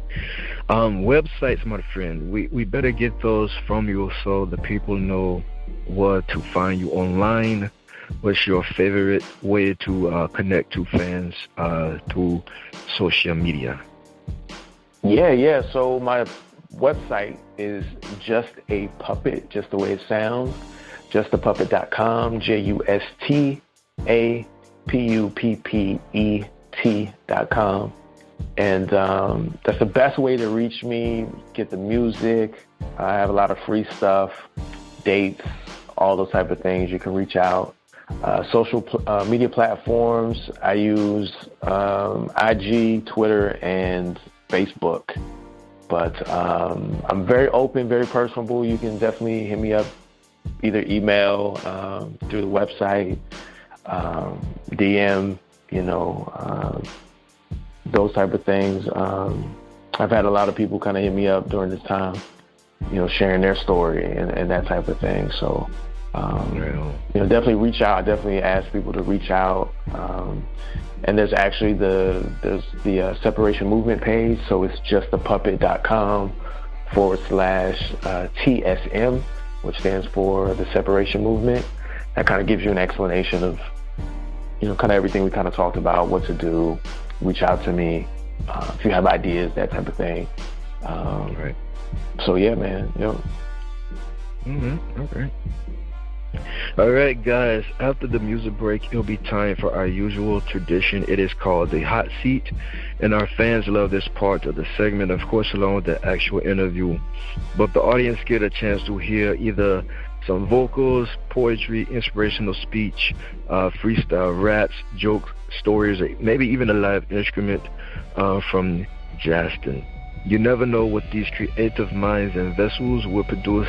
Websites, my friend, we better get those from you so the people know where to find you online. What's your favorite way to connect to fans through social media? Yeah. So my website is Just a Puppet, just the way it sounds, justapuppet.com, JUSTAPUPPET.com. And that's the best way to reach me, get the music. I have a lot of free stuff, dates, all those type of things. You can reach out. Social media platforms, I use IG, Twitter, and Facebook. But I'm very open, very personable. You can definitely hit me up, either email, through the website, DM, you know, those type of things. I've had a lot of people kind of hit me up during this time, you know, sharing their story and that type of thing. So, you know, definitely reach out. I definitely ask people to reach out. And there's actually the separation movement page. So it's justapuppet.com/TSM, which stands for the separation movement. That kind of gives you an explanation of, you know, kind of everything we kind of talked about, what to do. Reach out to me if you have ideas, that type of thing. Right. So yeah, man. Yep. Okay. All right, guys. After the music break, it'll be time for our usual tradition. It is called the hot seat, and our fans love this part of the segment, of course, along with the actual interview. But the audience get a chance to hear either some vocals, poetry, inspirational speech, freestyle raps, jokes, stories, maybe even a live instrument from Jastin. You never know what these creative minds and vessels will produce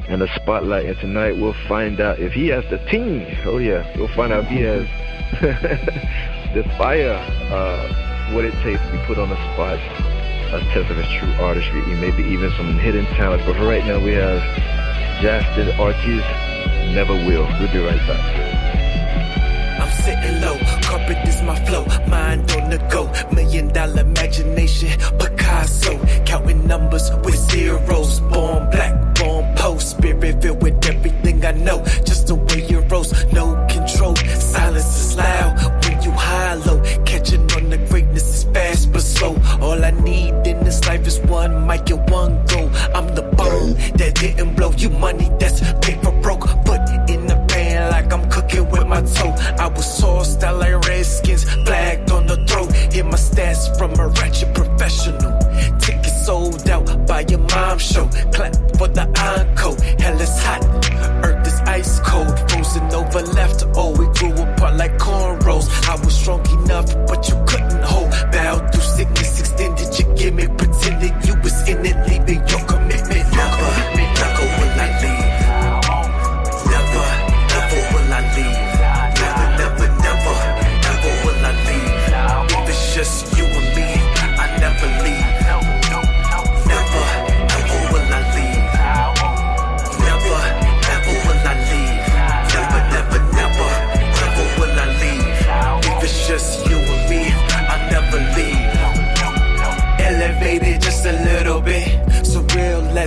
in the spotlight, and tonight we'll find out if he has the team. Oh yeah, we'll find out if he has the fire, what it takes to be put on the spot, a test of his true artistry, and maybe even some hidden talent. But for right now, we have Jastin Artis, Never Will. We'll be right back. I'm sitting low, carpet is my flow, mind on the go, $1 million imagination, Picasso, counting numbers with zeros, born black, born post, spirit filled with everything I know, just the way you roast, no control, silence is loud, when you hollow, catching on the greatness is fast but slow, all I need in this life is one mic and one goal, I'm the bomb that didn't blow, you money that's paper broke, put in the pan like I'm cooking with my toe, I was sauced out like Redskins, flagged on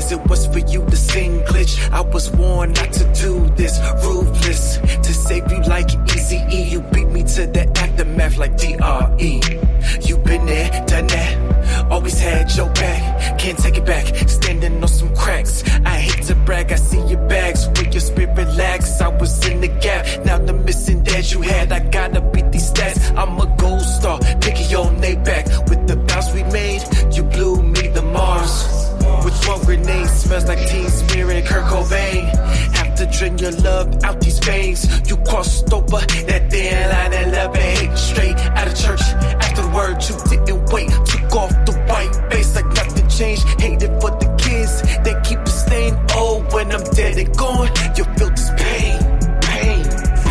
guess it was for you to sing glitch. I was warned not to do this, ruthless. To save you like Easy-E, you beat me to the aftermath like DRE. You been there, done that, always had your back. Can't take it back, standing on some cracks. I hate to brag, I see your bags with your spirit relax. I was in the gap, now the missing dash you had. I gotta beat these stats, I'm a gold star, picking your name back. With the bounce we made, you blew me to Mars. With one grenade, smells like Teen Spirit, Kurt Cobain. Have to drain your love out these veins. You crossed over that thin line and love and hate. Straight out of church, after the word you didn't wait. Took off the white base like nothing changed. Hated for the kids, they keep it staying old. When I'm dead and gone, you feel this pain, pain.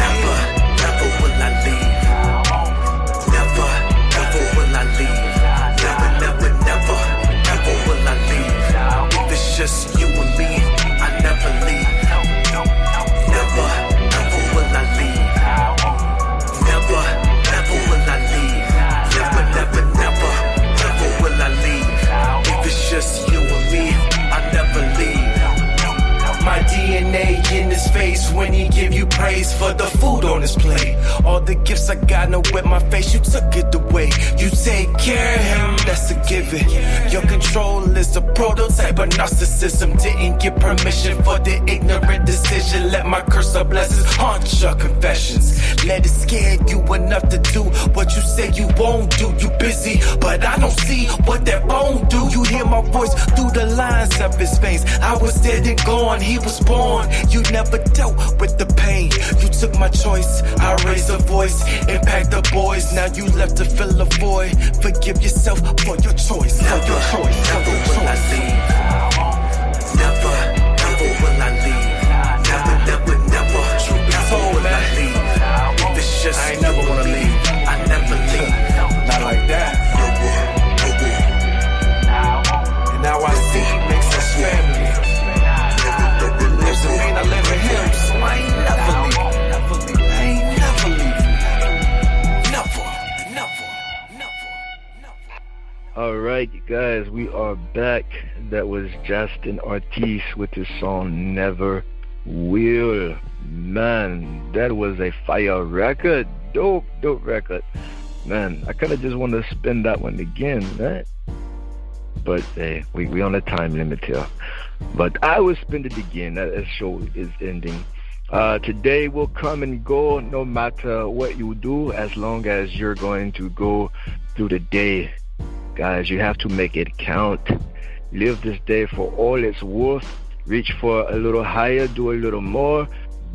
Never, never will I leave. Never, never will I leave. Never, never, never, never will I leave. If it's just you and me, I never leave. Never, never will I leave. Never, never will I leave. Never, never, never, never will I leave. If it's just you and me, I never leave. My DNA in his face when he give you praise for the food on his plate. All the gifts I got, no with my face, you took it away. You take care of him, that's a given. Your control is a prototype of narcissism. Didn't get permission for the ignorant decision. Let my curse of blessings haunt your confessions. Let it scare you enough to do what you say you won't do. You busy, but I don't see what that won't do. You hear my voice through the lines of his veins. I was dead and gone, he was born. You never dealt with the pain. You took my choice, I raised a voice, impact the boys. Now you left to fill a void. Forgive yourself for your choice. For your choice. Never will I leave. Never, never will I leave. Never, never, never. Truth be told, will I leave. If it's just I ain't never wanna leave. I never leave. Not like that. And now I see he makes us family. Lives in pain, I live in him, so I ain't never leave. I ain't never leave. Never. All right, you guys, we are back. That was Jastin Artis with his song Never Will. Man, that was a fire record. Dope record. Man, I kind of just want to spin that one again, right? But hey, we on a time limit here. But I will spin it again. That show is ending. Today will come and go no matter what you do, as long as you're going to go through the day. Guys, you have to make it count. Live this day for all it's worth. Reach for a little higher, do a little more,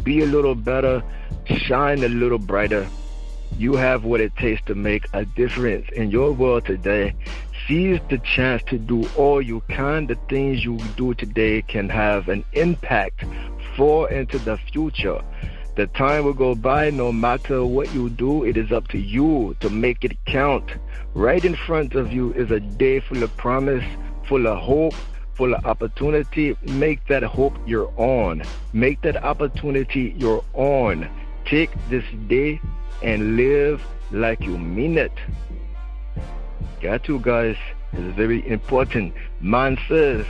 be a little better, shine a little brighter. You have what it takes to make a difference in your world today. Seize the chance to do all you can. The things you do today can have an impact for into the future. The time will go by. No matter what you do, it is up to you to make it count. Right in front of you is a day full of promise, full of hope, full of opportunity. Make that hope your own. Make that opportunity your own. Take this day and live like you mean it. Got to, guys. It's very important. Man says,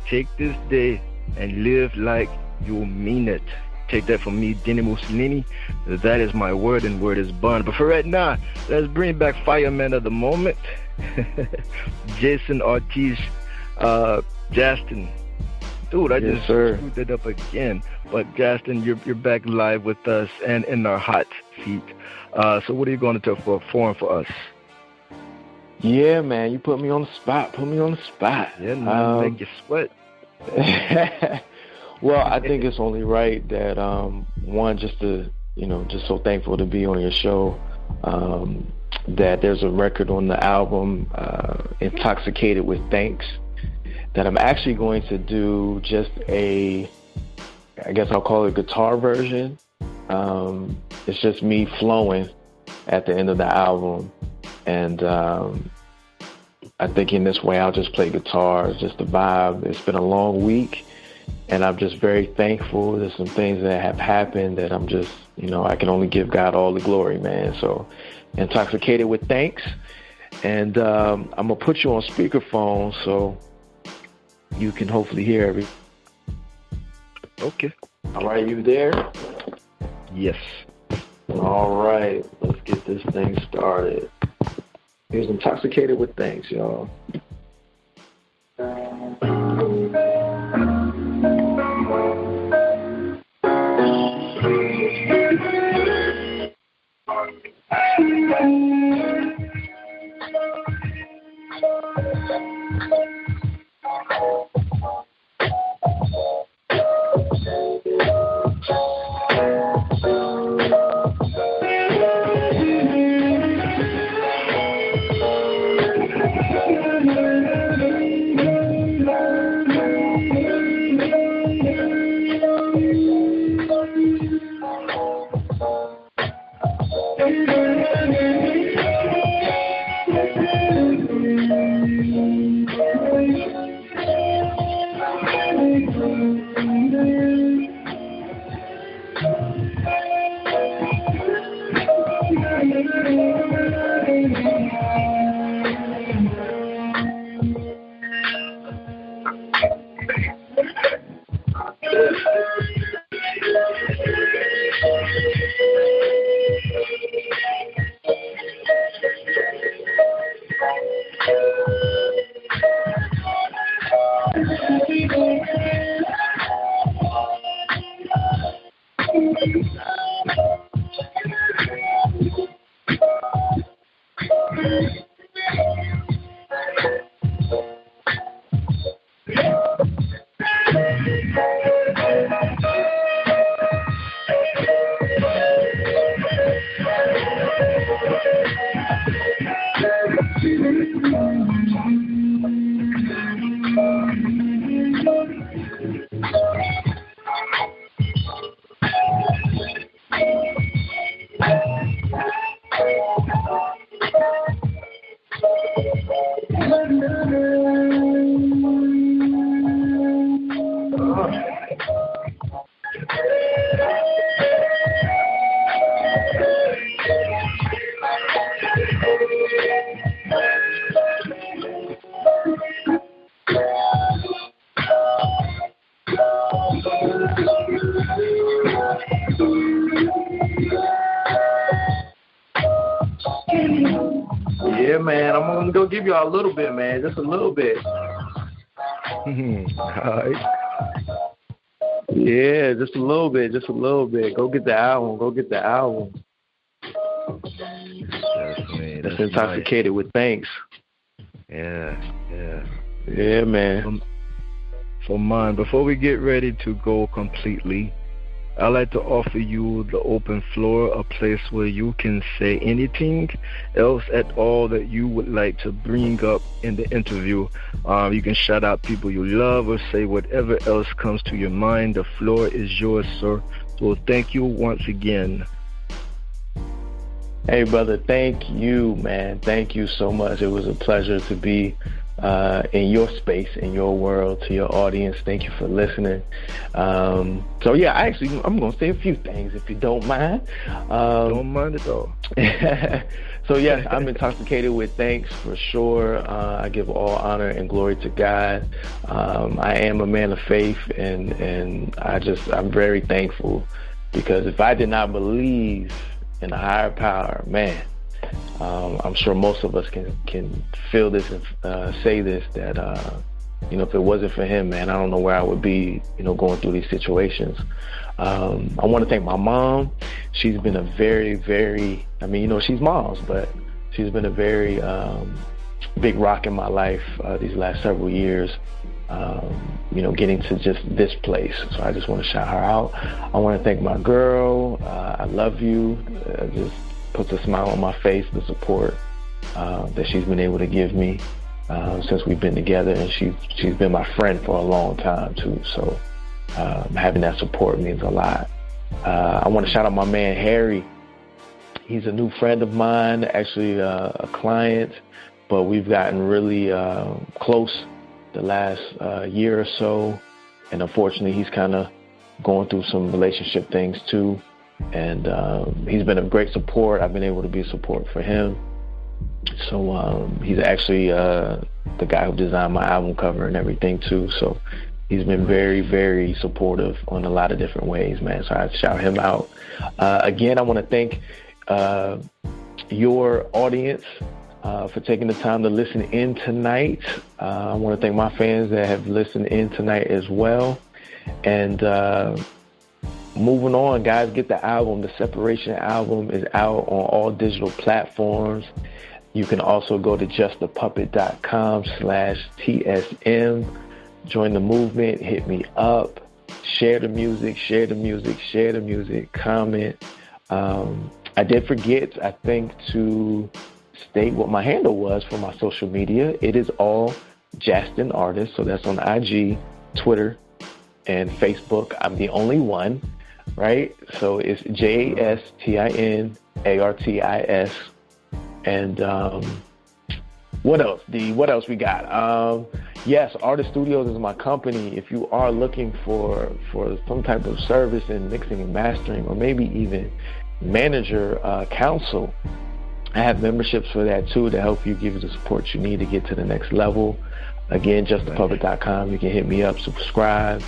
take this day and live like you mean it. Take that from me, dini-mussolini. That is my word, and word is bond. But for right now, let's bring back fireman of the moment. Jastin Artis. Jastin. Dude, I just screwed it up again. But Jastin, you're back live with us and in our hot seat. So what are you going to perform for us? Yeah, man, you put me on the spot. Yeah, man, make you sweat. Well, I think it's only right that one, just so thankful to be on your show. That there's a record on the album, Intoxicated with Thanks, that I'm actually going to do just I guess I'll call it a guitar version. It's just me flowing at the end of the album. And I think in this way I'll just play guitar, just the vibe. It's been a long week, and I'm just very thankful. There's some things that have happened that I'm just, I can only give God all the glory, man. So Intoxicated with Thanks. And I'm going to put you on speakerphone, so you can hopefully hear everything. Okay. All right, you there? Yes. All right, let's get this thing started. Here's Intoxicated with Thanks, y'all. Yeah, man, I'm going to go give y'all a little bit, man, just a little bit. All right. Yeah, just a little bit. Go get the album. That's Intoxicated with Thanks. Yeah. Yeah, man. For mine, before we get ready to go completely, I'd like to offer you the open floor, a place where you can say anything else at all that you would like to bring up in the interview. You can shout out people you love or say whatever else comes to your mind. The floor is yours, sir. So thank you once again. Hey, brother, thank you, man. Thank you so much. It was a pleasure to be in your space, in your world, to your audience. Thank you for listening. I'm going to say a few things, if you don't mind. Don't mind at all. So, yes, I'm intoxicated with thanks for sure. I give all honor and glory to God. I am a man of faith, and I'm very thankful, because if I did not believe in a higher power, man, I'm sure most of us can feel this and say this, that if it wasn't for him, man, I don't know where I would be, going through these situations. I want to thank my mom. She's been a very, very, she's mom's, but she's been a very big rock in my life these last several years, getting to just this place. So I just want to shout her out. I want to thank my girl. I love you. Just puts a smile on my face, the support that she's been able to give me since we've been together, and she's been my friend for a long time too. So having that support means a lot. I want to shout out my man Harry. He's a new friend of mine, actually a client, but we've gotten really close the last year or so, and unfortunately he's kind of going through some relationship things too, and he's been a great support. I've been able to be a support for him. So he's actually the guy who designed my album cover and everything too. So he's been very, very supportive on a lot of different ways, man. So I shout him out. Again, I want to thank your audience for taking the time to listen in tonight. I want to thank my fans that have listened in tonight as well. And moving on, guys, get the album. The Separation album is out on all digital platforms. You can also go to justthepuppet.com/TSM. Join the movement. Hit me up. Share the music. Comment. I did forget, I think, to state what my handle was for my social media. It is all Jastin Artis. So that's on IG, Twitter, and Facebook. I'm the only one, right? So it's JASTINARTIS. And what else? What else we got? Yes, Artist Studios is my company. If you are looking for some type of service in mixing and mastering, or maybe even manager counsel, I have memberships for that too, to help you give you the support you need to get to the next level. Again, justthepuppet.com. You can hit me up, subscribe.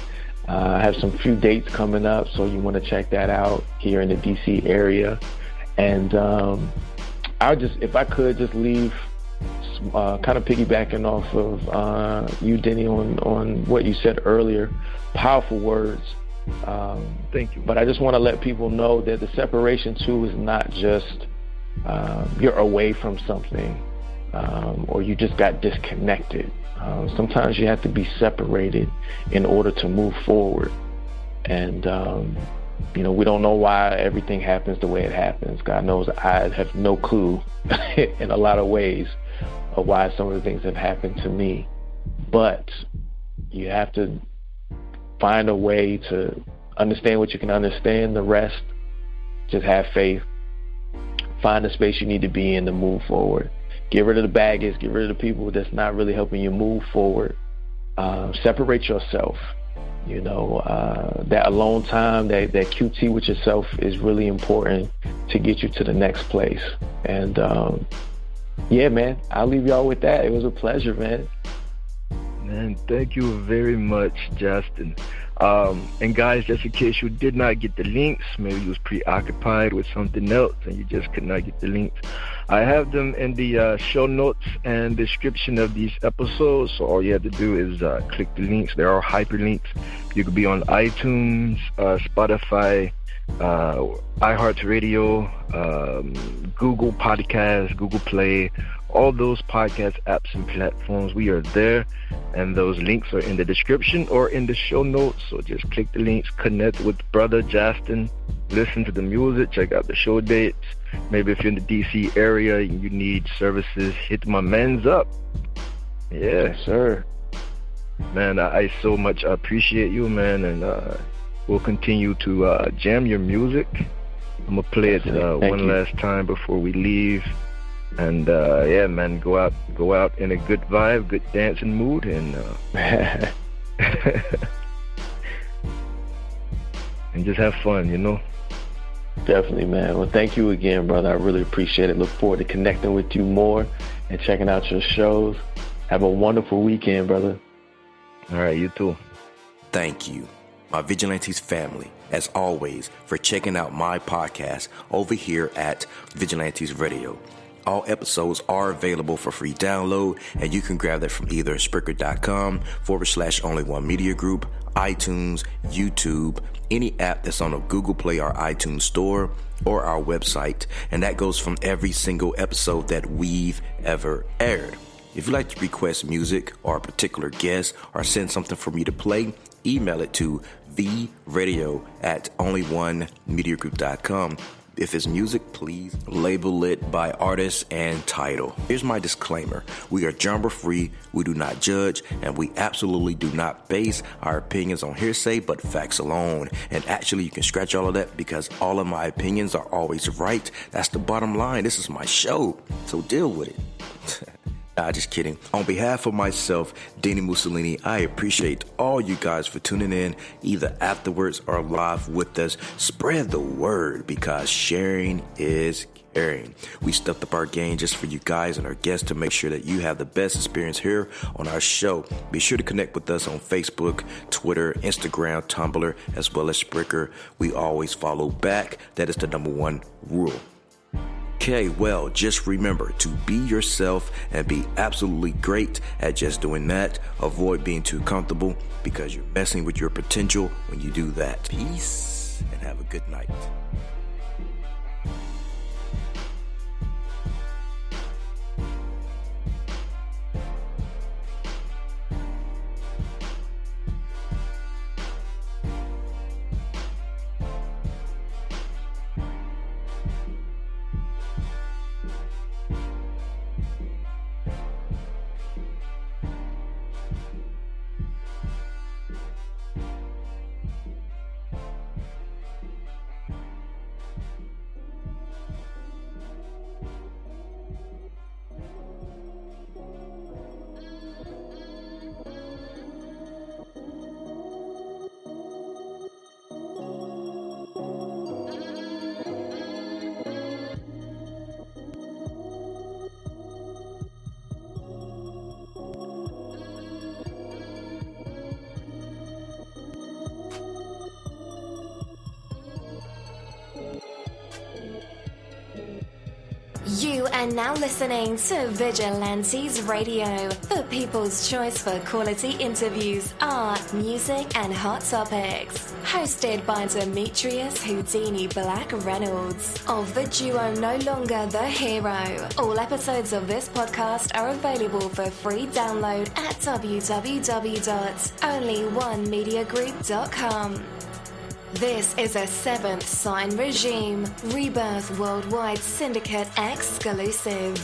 I have some few dates coming up, so you want to check that out here in the DC area. And if I could just leave, kind of piggybacking off of you, Denny, on what you said earlier. Powerful words. Thank you. But I just want to let people know that the separation too is not just you're away from something, or you just got disconnected. Sometimes you have to be separated in order to move forward. And we don't know why everything happens the way it happens. God knows I have no clue in a lot of ways of why some of the things have happened to me. But you have to find a way to understand what you can understand. The rest, just have faith. Find the space you need to be in to move forward. Get rid of the baggage. Get rid of the people that's not really helping you move forward. Separate yourself. That alone time, that QT with yourself is really important to get you to the next place. And yeah, man, I'll leave y'all with that. It was a pleasure, man. Man, thank you very much, Jastin. And guys, just in case you did not get the links, maybe you was preoccupied with something else and you just could not get the links, I have them in the show notes and description of these episodes. So all you have to do is click the links. There are hyperlinks. You could be on iTunes, Spotify, iHeartRadio, Google Podcasts, Google Play, all those podcast apps and platforms. We are there, and those links are in the description or in the show notes. So just click the links, connect with brother Jastin, listen to the music, check out the show dates. Maybe if you're in the DC area and you need services, hit my mans up. Yeah, yes, sir. Man, I so much appreciate you, man, and we'll continue to jam your music. I'm gonna play it one last time before we leave. And yeah, man, go out in a good vibe, good dancing mood, and and just have fun, Definitely, man. Well, thank you again, brother. I really appreciate it. Look forward to connecting with you more and checking out your shows. Have a wonderful weekend, brother. All right, you too. Thank you, my Vigilantes family, as always, for checking out my podcast over here at Vigilantes Radio. All episodes are available for free download, and you can grab that from either Spreaker.com/only1mediagroup, iTunes, YouTube, any app that's on a Google Play or iTunes store, or our website. And that goes from every single episode that we've ever aired. If you'd like to request music or a particular guest or send something for me to play, email it to vradio@only1mediagroup.com. If it's music, please label it by artist and title. Here's my disclaimer. We are genre-free, we do not judge, and we absolutely do not base our opinions on hearsay, but facts alone. And actually, you can scratch all of that because all of my opinions are always right. That's the bottom line. This is my show, so deal with it. Nah, just kidding. On behalf of myself, Dini-Mussolini, I appreciate all you guys for tuning in, either afterwards or live with us. Spread the word because sharing is airing. We stepped up our game just for you guys and our guests to make sure that you have the best experience here on our show. Be sure to connect with us on Facebook, Twitter, Instagram, Tumblr, as well as Spreaker. We always follow back. That is the number one rule. Okay, well, just remember to be yourself and be absolutely great at just doing that. Avoid being too comfortable because you're messing with your potential when you do that. Peace and have a good night. You are now listening to Vigilantes Radio, the people's choice for quality interviews, art, music, and hot topics. Hosted by Demetrius Houdini Black Reynolds of the duo No Longer the Hero. All episodes of this podcast are available for free download at www.onlyonemediagroup.com. This is a Seventh Sign Regime Rebirth Worldwide Syndicate exclusive.